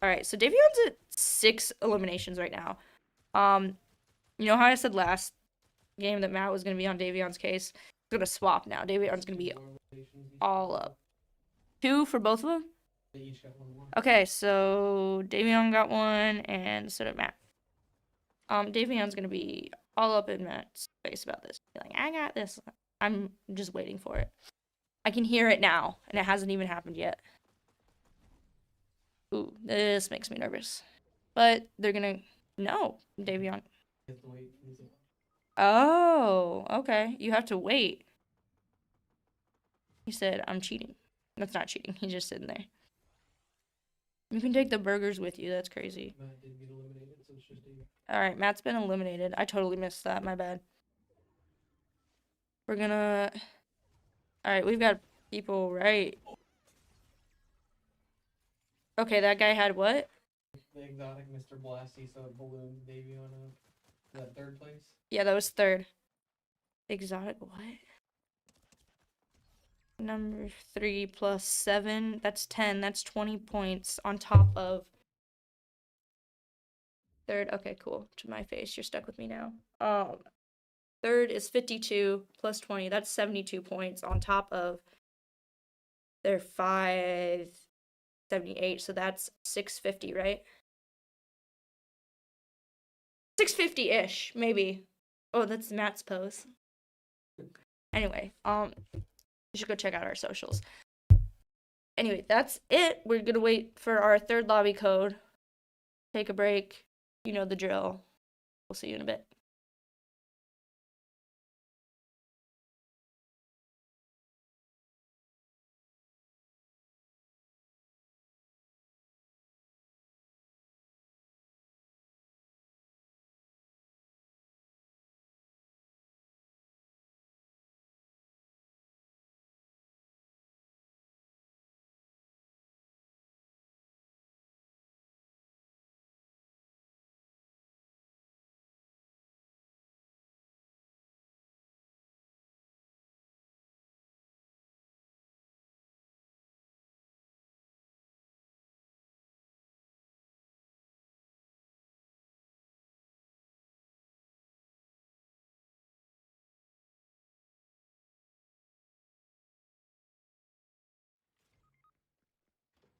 All right, so Davion's at 6 eliminations right now. You know how I said last game that Matt was going to be on Davion's case? It's going to swap now. Davion's going to be all up. 2 for both of them? They each got one. Okay, so Davion got one, and so did Matt. Davion's going to be all up in Matt's face about this. Be like, I got this. I'm just waiting for it. I can hear it now, and it hasn't even happened yet. Ooh, this makes me nervous. But they're gonna... No, Davion. You have to wait. Oh, okay. You have to wait. He said, I'm cheating. That's not cheating. He's just sitting there. You can take the burgers with you. That's crazy. Matt didn't get eliminated, so it's just Davion. Alright, Matt's been eliminated. I totally missed that. My bad. We're gonna... Alright, we've got people right... Okay, that guy had what? The exotic Mr. Blasty, so it ballooned Davion up. Is that 3rd place? Yeah, that was 3rd. Exotic what? Number 3 plus 7. That's 10. That's 20 points on top of 3rd. Okay, cool. To my face. You're stuck with me now. 3rd is 52 plus 20. That's 72 points on top of their 578. So that's 650, right? 650-ish, maybe. Oh, that's Matt's pose. Anyway, you should go check out our socials. Anyway, that's it. We're gonna wait for our 3rd lobby code. Take a break. You know the drill. We'll see you in a bit.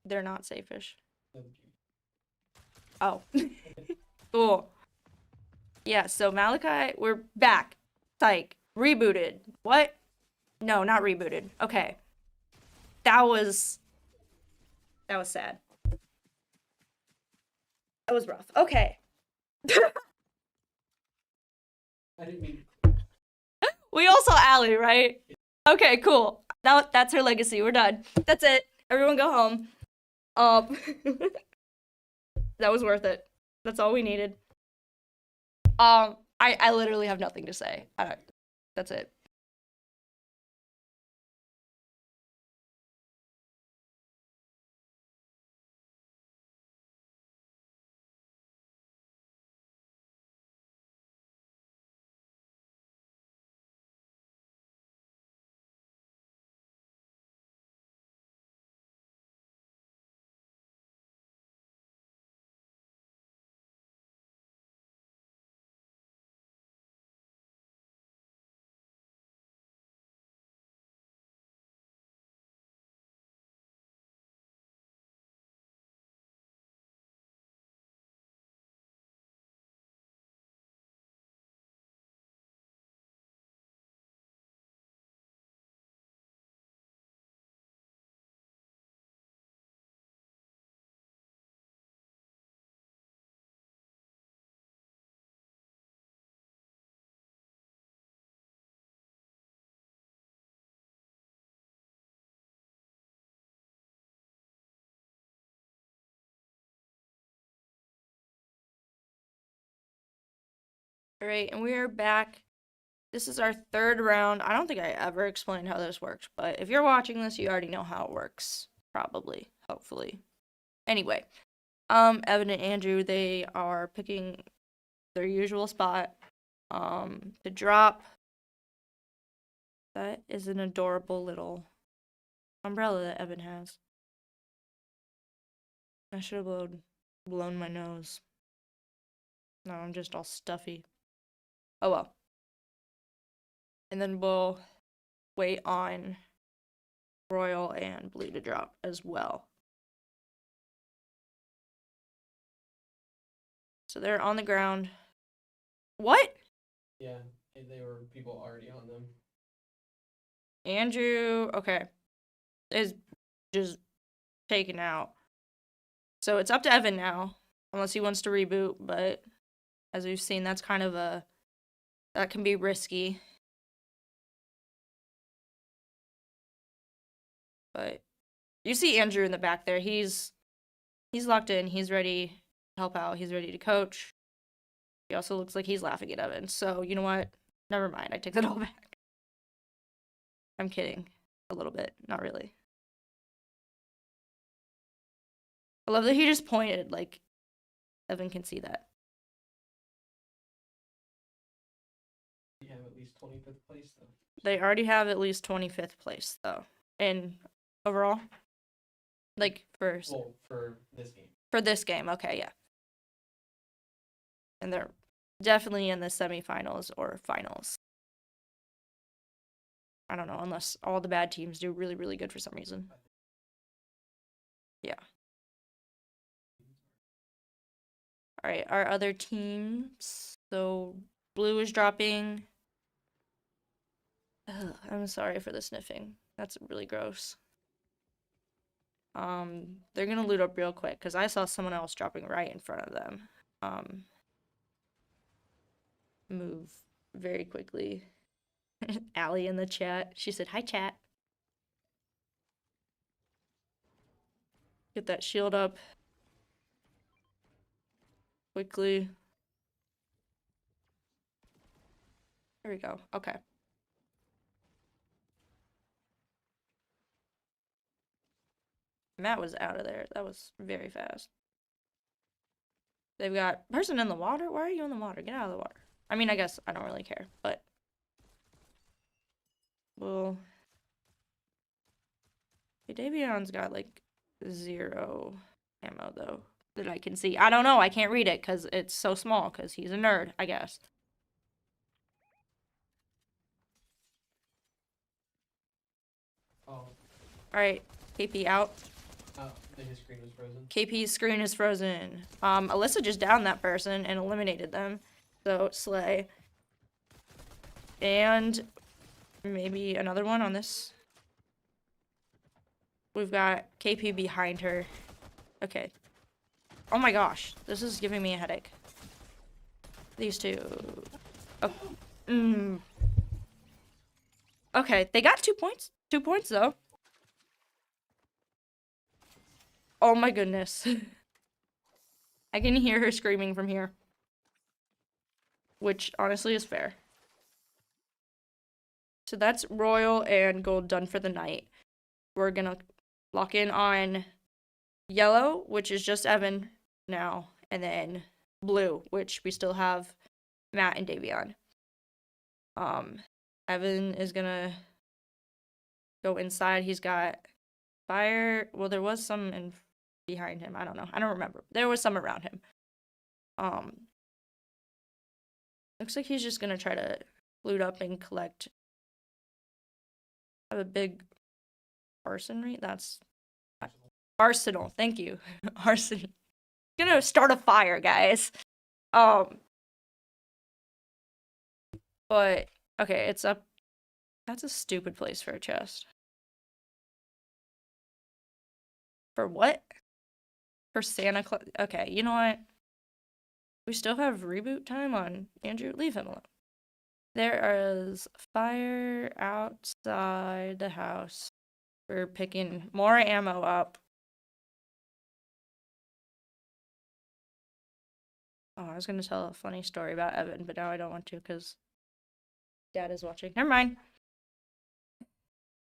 They're not safe-ish. Oh. Cool. Yeah, so Malachi, we're back. Psych. Rebooted. What? No, not rebooted. Okay. That was sad. That was rough. Okay. I didn't mean... We all saw Allie, right? Okay, cool. That's her legacy. We're done. That's it. Everyone go home. That was worth it. That's all we needed. I literally have nothing to say. That's it. All right, and we are back. This is our third round. I don't think I ever explained how this works, but if you're watching this, you already know how it works. Probably, hopefully. Anyway, Evan and Andrew, they are picking their usual spot, to drop. That is an adorable little umbrella that Evan has. I should have blown my nose. No, I'm just all stuffy. Oh well. And then we'll wait on Royal and Blue to drop as well. So they're on the ground. What? Yeah, they were people already on them. Andrew, okay, is just taken out. So it's up to Evan now, unless he wants to reboot, but as we've seen, that's kind of that can be risky. But you see Andrew in the back there. He's locked in. He's ready to help out. He's ready to coach. He also looks like he's laughing at Evan. So you know what? Never mind. I take that all back. I'm kidding. A little bit. Not really. I love that he just pointed, like Evan can see that. You have at least 25th place, though. They already have at least 25th place, though. And overall? Like, for this game. For this game, okay, yeah. And they're definitely in the semifinals or finals. I don't know, unless all the bad teams do really, really good for some reason. Yeah. All right, our other teams. So, Blue is dropping. Ugh, I'm sorry for the sniffing. That's really gross. They're gonna loot up real quick because I saw someone else dropping right in front of them. Move very quickly. Allie in the chat. She said, "Hi, chat." Get that shield up quickly. There we go. Okay. Matt was out of there. That was very fast. They've got person in the water. Why are you in the water? Get out of the water. I mean, I guess I don't really care, but well, hey, Davion's got like 0 ammo though that I can see. I don't know. I can't read it because it's so small. Because he's a nerd, I guess. Oh. All right, KP out. Oh, his screen was frozen. KP's screen is frozen. Alyssa just downed that person and eliminated them. So, slay. And maybe another one on this. We've got KP behind her. Okay. Oh my gosh. This is giving me a headache. These two. Oh. Okay, they got 2 points. 2 points, though. Oh my goodness. I can hear her screaming from here. Which, honestly, is fair. So that's Royal and Gold done for the night. We're gonna lock in on Yellow, which is just Evan now. And then Blue, which we still have Matt and Davion. Evan is gonna go inside. He's got fire. Well, there was some behind him. I don't know. I don't remember. There was some around him. Looks like he's just gonna try to loot up and collect. I have a big arsenal. That's arsenal. Thank you. Arsenal. Gonna start a fire, guys. But okay, it's up. That's a stupid place for a chest. For what? For Santa Claus. Okay, you know what? We still have reboot time on Andrew. Leave him alone. There is fire outside the house. We're picking more ammo up. Oh, I was gonna tell a funny story about Evan, but now I don't want to because Dad is watching. Never mind.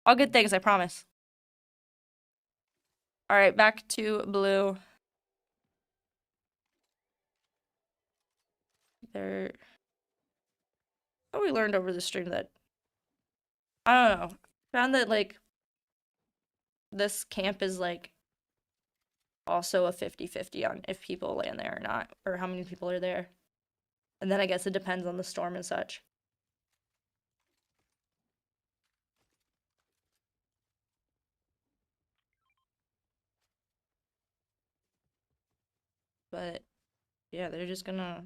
All good things, I promise. All right, back to blue. There. Oh, we learned over the stream that I don't know. Found that like this camp is like also a 50-50 on if people land there or not, or how many people are there. And then I guess it depends on the storm and such. But yeah, they're just gonna.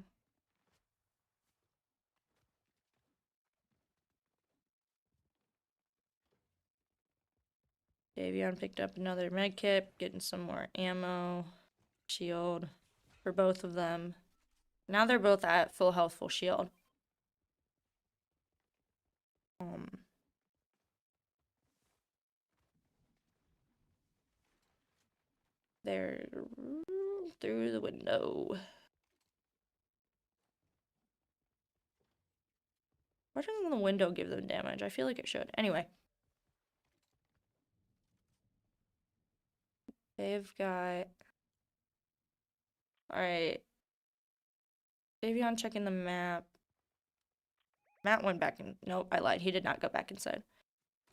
Davion picked up another med kit, getting some more ammo, shield for both of them. Now they're both at full health, full shield. They're through the window. Why doesn't the window give them damage? I feel like it should. Anyway. They've got... Alright. Davion checking the map. Matt went back in... Nope, I lied. He did not go back inside.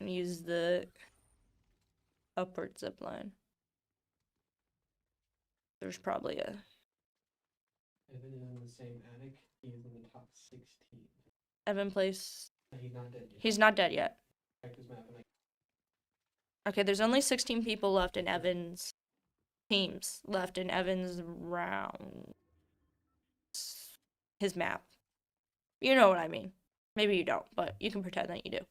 And use the upward zip line. There's probably a... Evan is in the same attic. He is in the top 16. Evan plays... He's not dead yet. He's not dead yet. Check his map and Okay, there's only 16 people left in Evan's... teams left in Evan's round. His map. You know what I mean. Maybe you don't, but you can pretend that you do.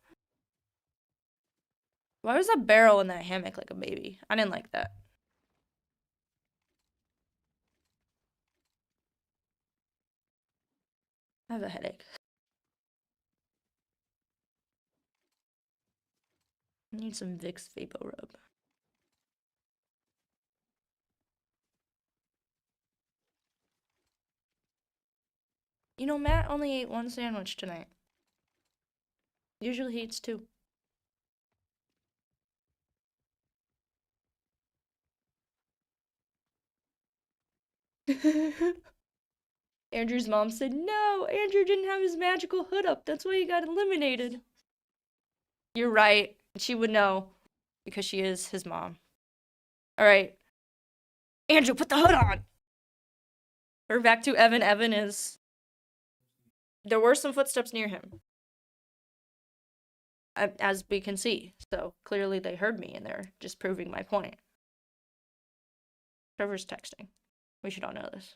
Why was that barrel in that hammock like a baby? I didn't like that. I have a headache. I need some Vicks Vapo Rub. You know, Matt only ate one sandwich tonight. Usually he eats two. Andrew's mom said, no, Andrew didn't have his magical hood up. That's why he got eliminated. You're right. She would know because she is his mom. All right. Andrew, put the hood on. We're back to Evan. Evan is... There were some footsteps near him. As we can see. So clearly they heard me and they're just proving my point. Trevor's texting. We should all know this.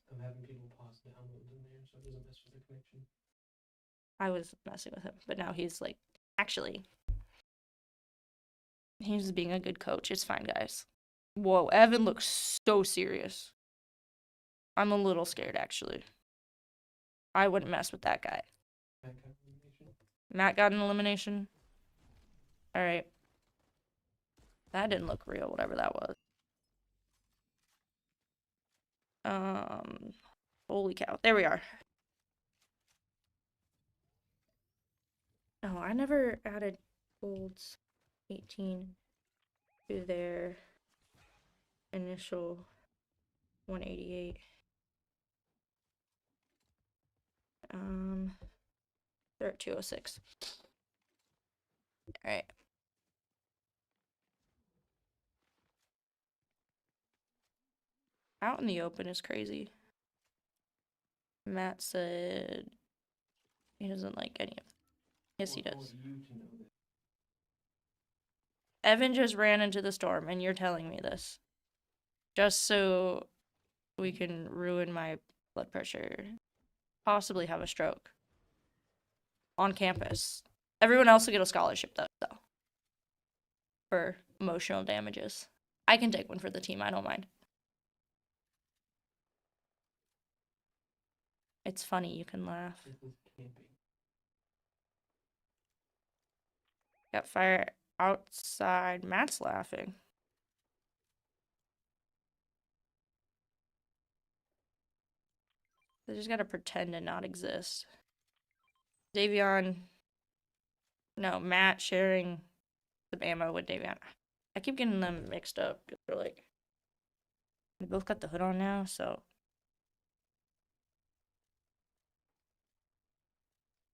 I'm having people pause downloads in there so it doesn't mess with the connection. I was messing with him, but now he's like, actually, he's being a good coach. It's fine, guys. Whoa, Evan looks so serious. I'm a little scared, actually. I wouldn't mess with that guy. Matt got an elimination. All right. That didn't look real, whatever that was. Holy cow. There we are. Oh, I never added golds 18 to their initial 188. They're at 206. All right. Out in the open is crazy. Matt said he doesn't like any of them. Yes, he does. Evan just ran into the storm, and you're telling me this. Just so we can ruin my blood pressure. Possibly have a stroke. On campus. Everyone else will get a scholarship, though. For emotional damages. I can take one for the team, I don't mind. It's funny, you can laugh. Got fire outside. Matt's laughing. They just gotta pretend to not exist. Davion. No, Matt sharing the ammo with Davion. I keep getting them mixed up because they're like. They both got the hood on now, so.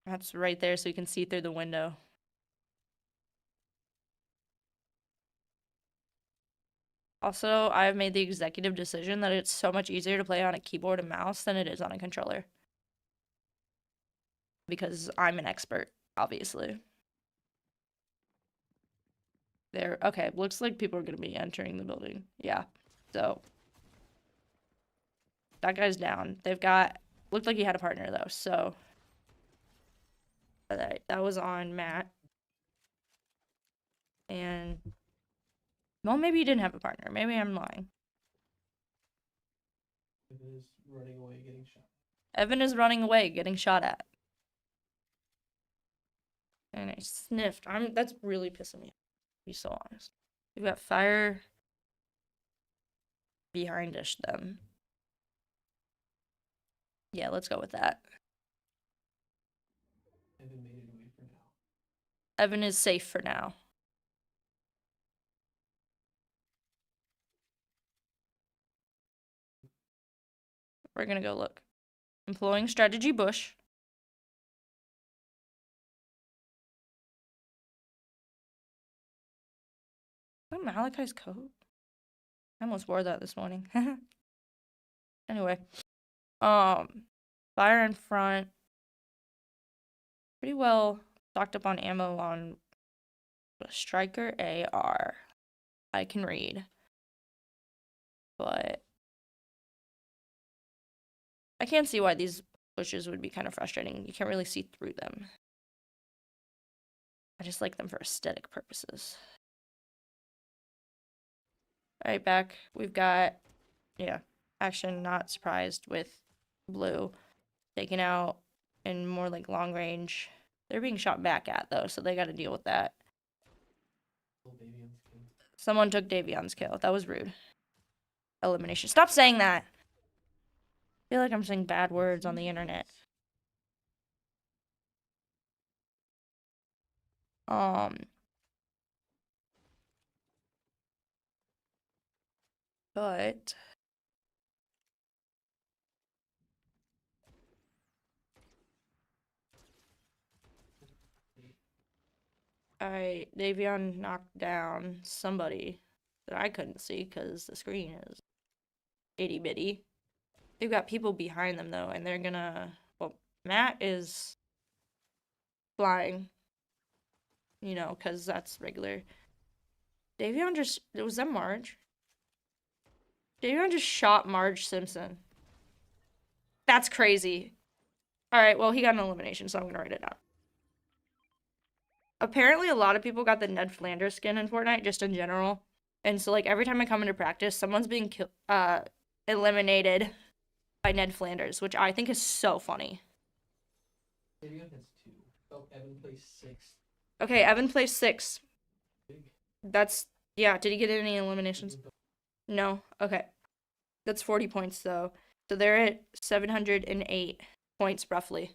That's right there so you can see through the window. Also, I've made the executive decision that it's so much easier to play on a keyboard and mouse than it is on a controller. Because I'm an expert, obviously. There, okay, looks like people are gonna be entering the building. Yeah, so. That guy's down. They've got, looked like he had a partner though, so. That was on Matt. And, well, maybe he didn't have a partner. Maybe I'm lying. Evan is running away, getting shot. Evan is running away, getting shot at. And I sniffed. That's really pissing me off, to be so honest. We've got fire behind us, them. Yeah, let's go with that. Evan made it away for now. Evan is safe for now. We're gonna go look. Employing strategy bush. Is that Malachi's coat? I almost wore that this morning. Anyway. Fire in front. Pretty well stocked up on ammo on a striker AR. I can read. But I can't see why these bushes would be kind of frustrating. You can't really see through them. I just like them for aesthetic purposes. Alright, back. We've got, yeah, action, not surprised, with blue. Taken out in more like long range. They're being shot back at though, so they gotta deal with that. Someone took Davion's kill. That was rude. Elimination. Stop saying that! I feel like I'm saying bad words on the internet. But Davion knocked down somebody that I couldn't see because the screen is itty bitty. They've got people behind them though, and they're gonna. Well, Matt is flying, you know, because that's regular. Davion just. Was that Marge? Davion just shot Marge Simpson. That's crazy. Alright, well, he got an elimination, so I'm gonna write it down. Apparently, a lot of people got the Ned Flanders skin in Fortnite, just in general. And so, like, every time I come into practice, someone's being eliminated by Ned Flanders, which I think is so funny. Davion has 2. Oh, Evan plays 6. Okay, Evan plays 6. Big. That's, yeah, did he get any eliminations? No, okay. That's 40 points, though. So they're at 708 points, roughly.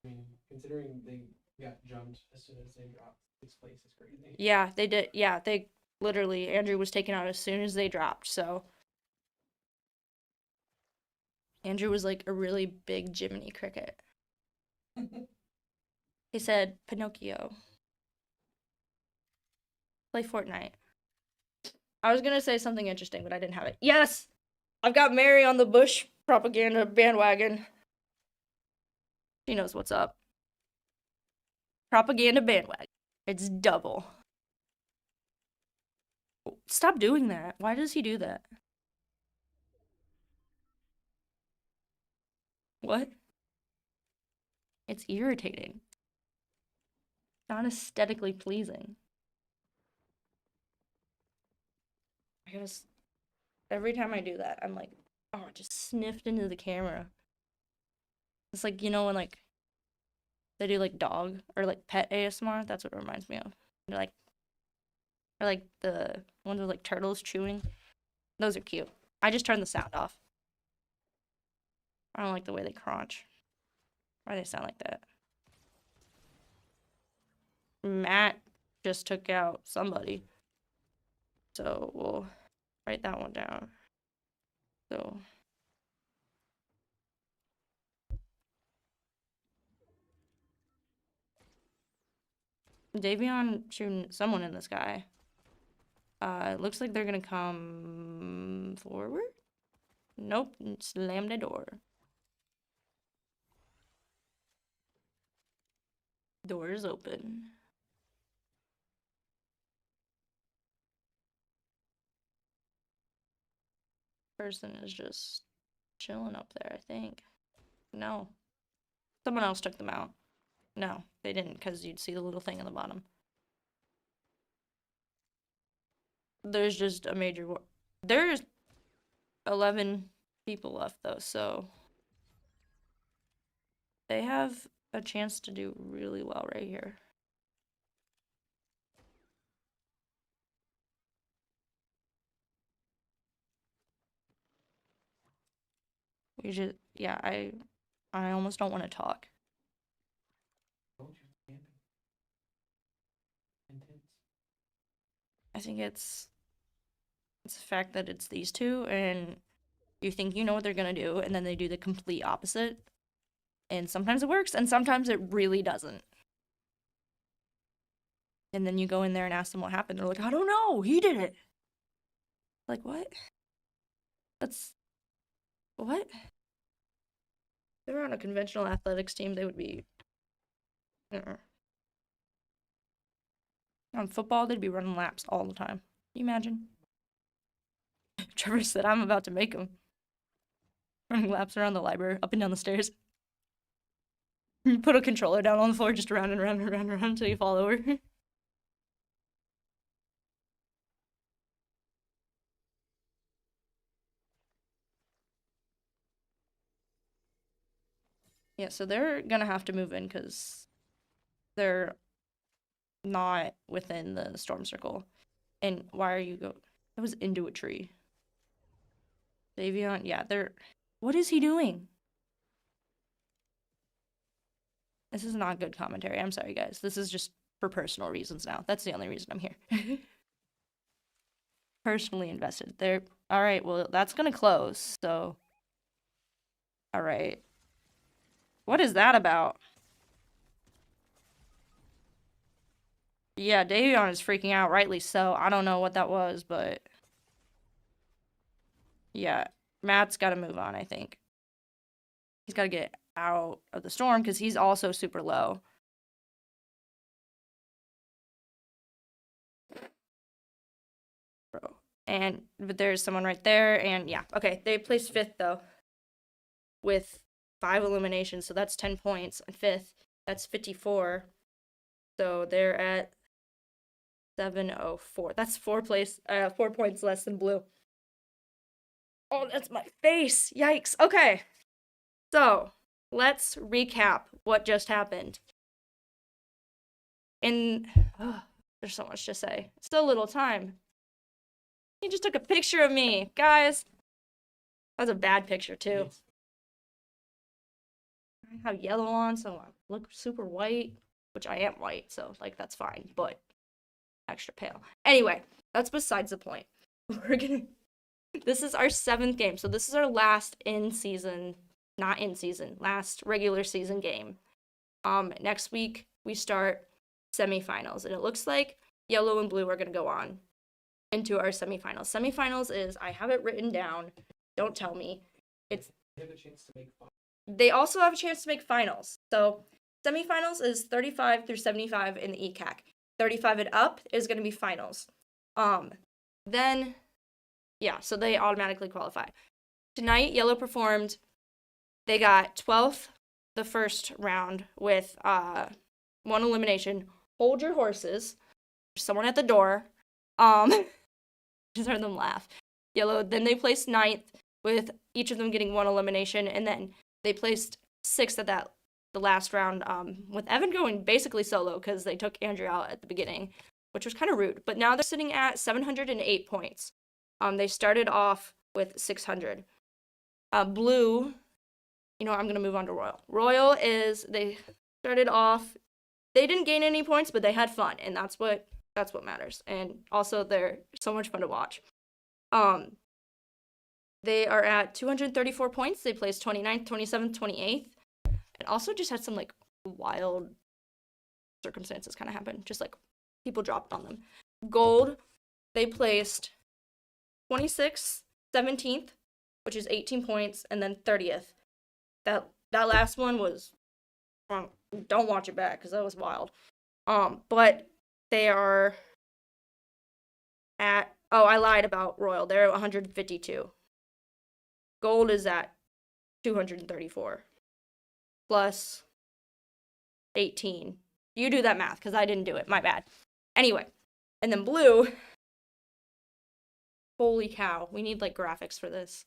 I mean, considering they got jumped as soon as they dropped 6th place is crazy. Yeah, they did. Yeah, they literally, Andrew was taken out as soon as they dropped, so. Andrew was like a really big Jiminy Cricket. He said, Pinocchio. Play Fortnite. I was gonna say something interesting, but I didn't have it. Yes! I've got Mary on the Bush propaganda bandwagon. She knows what's up. Propaganda bandwagon. It's double. Stop doing that. Why does he do that? What? It's irritating. Not aesthetically pleasing. I gotta. Every time I do that, I'm like, oh, I just sniffed into the camera. It's like, you know, when like they do like dog or like pet ASMR. That's what it reminds me of. They're like, or like the ones with like turtles chewing. Those are cute. I just turned the sound off. I don't like the way they crunch. Why do they sound like that? Matt just took out somebody. So we'll write that one down. So Davion shooting someone in the sky. It looks like they're gonna come forward. Nope, slam the door. Door is open. Person is just chilling up there, I think. No. Someone else took them out. No, they didn't, because you'd see the little thing in the bottom. There's just a major war. There's 11 people left, though, so they have a chance to do really well right here. We just, yeah, I almost don't want to talk. I think it's the fact that it's these two, and you think you know what they're gonna do, and then they do the complete opposite. And sometimes it works, and sometimes it really doesn't. And then you go in there and ask them what happened. They're like, I don't know, he did it. Like, what? That's... what? If they were on a conventional athletics team, they would be... On football, they'd be running laps all the time. Can you imagine? Trevor said, I'm about to make them. Running laps around the library, up and down the stairs. You put a controller down on the floor, just around and around and around and around until you fall over. Yeah, so they're gonna have to move in because they're not within the storm circle. And why are you that was into a tree. Davion, yeah, what is he doing? This is not good commentary. I'm sorry, guys. This is just for personal reasons now. That's the only reason I'm here. Personally invested. All right, well, that's gonna close, so. All right. What is that about? Yeah, Davion is freaking out, rightly so. I don't know what that was, but... yeah, Matt's gotta move on, I think. He's gotta get out of the storm, because he's also super low. Bro. But there's someone right there, and yeah. Okay, they placed 5th, though. With 5 eliminations, so that's 10 points. And 5th, that's 54. So they're at 704. That's 4 points less than blue. Oh, that's my face. Yikes. Okay. So, let's recap what just happened. There's so much to say. Still little time. He just took a picture of me. Guys. That was a bad picture, too. I have yellow on, so I look super white. Which I am white, so, like, that's fine. But, extra pale. Anyway, that's besides the point. This is our 7th game. So this is our last last regular season game. Next week we start semifinals, and it looks like yellow and blue are going to go on into our semifinals. Semifinals is, I have it written down. Don't tell me. They have a chance to make finals. They also have a chance to make finals. So semifinals is 35 through 75 in the ECAC. 35 and up is going to be finals. Then, yeah, so they automatically qualify. Tonight, yellow performed. They got 12th the first round with 1 elimination. Hold your horses. There's someone at the door. Just heard them laugh. Yellow, then they placed 9th with each of them getting 1 elimination, and then they placed 6th at the last round, with Evan going basically solo because they took Andrew out at the beginning, which was kind of rude. But now they're sitting at 708 points. They started off with 600. Blue you know, I'm gonna move on to Royal. Royal is they started off. They didn't gain any points, but they had fun, and that's what matters. And also, they're so much fun to watch. They are at 234 points. They placed 29th, 27th, 28th, and also just had some like wild circumstances kind of happen. Just like people dropped on them. Gold, they placed 26th, 17th, which is 18 points, and then 30th. That last one was, don't watch it back because that was wild. But they are at, oh, I lied about Royal. They're at 152. Gold is at 234 plus 18. You do that math because I didn't do it. My bad. Anyway, and then blue. Holy cow. We need like graphics for this.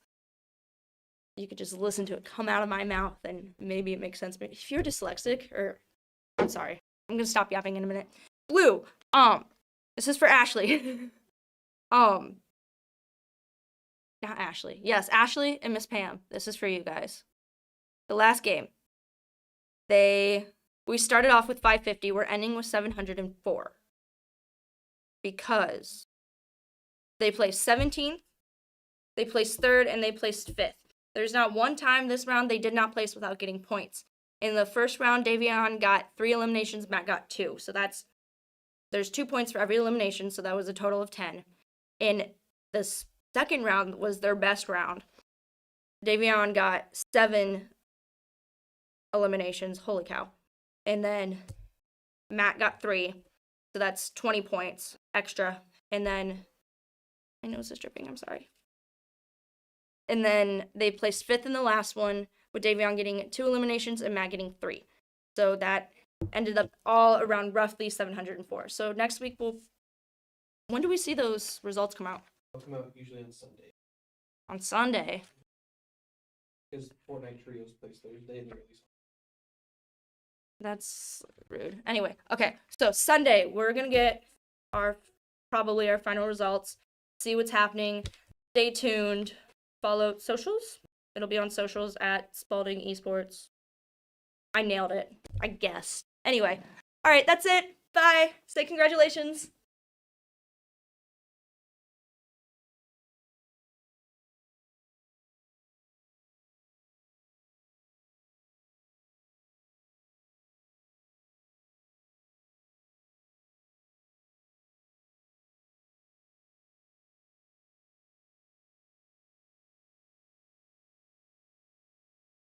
You could just listen to it come out of my mouth and maybe it makes sense. But if you're dyslexic, or I'm sorry, I'm gonna stop yapping in a minute. Blue. This is for Ashley. Not Ashley. Yes, Ashley and Miss Pam. This is for you guys. The last game. We started off with 550. We're ending with 704. Because they placed 17th, they placed 3rd, and they placed 5th. There's not one time this round they did not place without getting points. In the first round, Davion got 3 eliminations, Matt got 2. So there's 2 points for every elimination, so that was a total of 10. In the second round was their best round. Davion got 7 eliminations. Holy cow. And then Matt got 3. So that's 20 points extra. And then, my nose is dripping, I'm sorry. And then they placed 5th in the last one, with Davion getting 2 eliminations and Matt getting 3. So that ended up all around roughly 704. So next week when do we see those results come out? They'll come out usually on Sunday. On Sunday? Because Fortnite Trios plays Thursday and they release. That's rude. Anyway, okay. So Sunday, we're gonna get probably our final results. See what's happening. Stay tuned. Follow socials. It'll be on socials at Spalding Esports. I nailed it. I guessed. Anyway. All right, that's it. Bye. Say congratulations.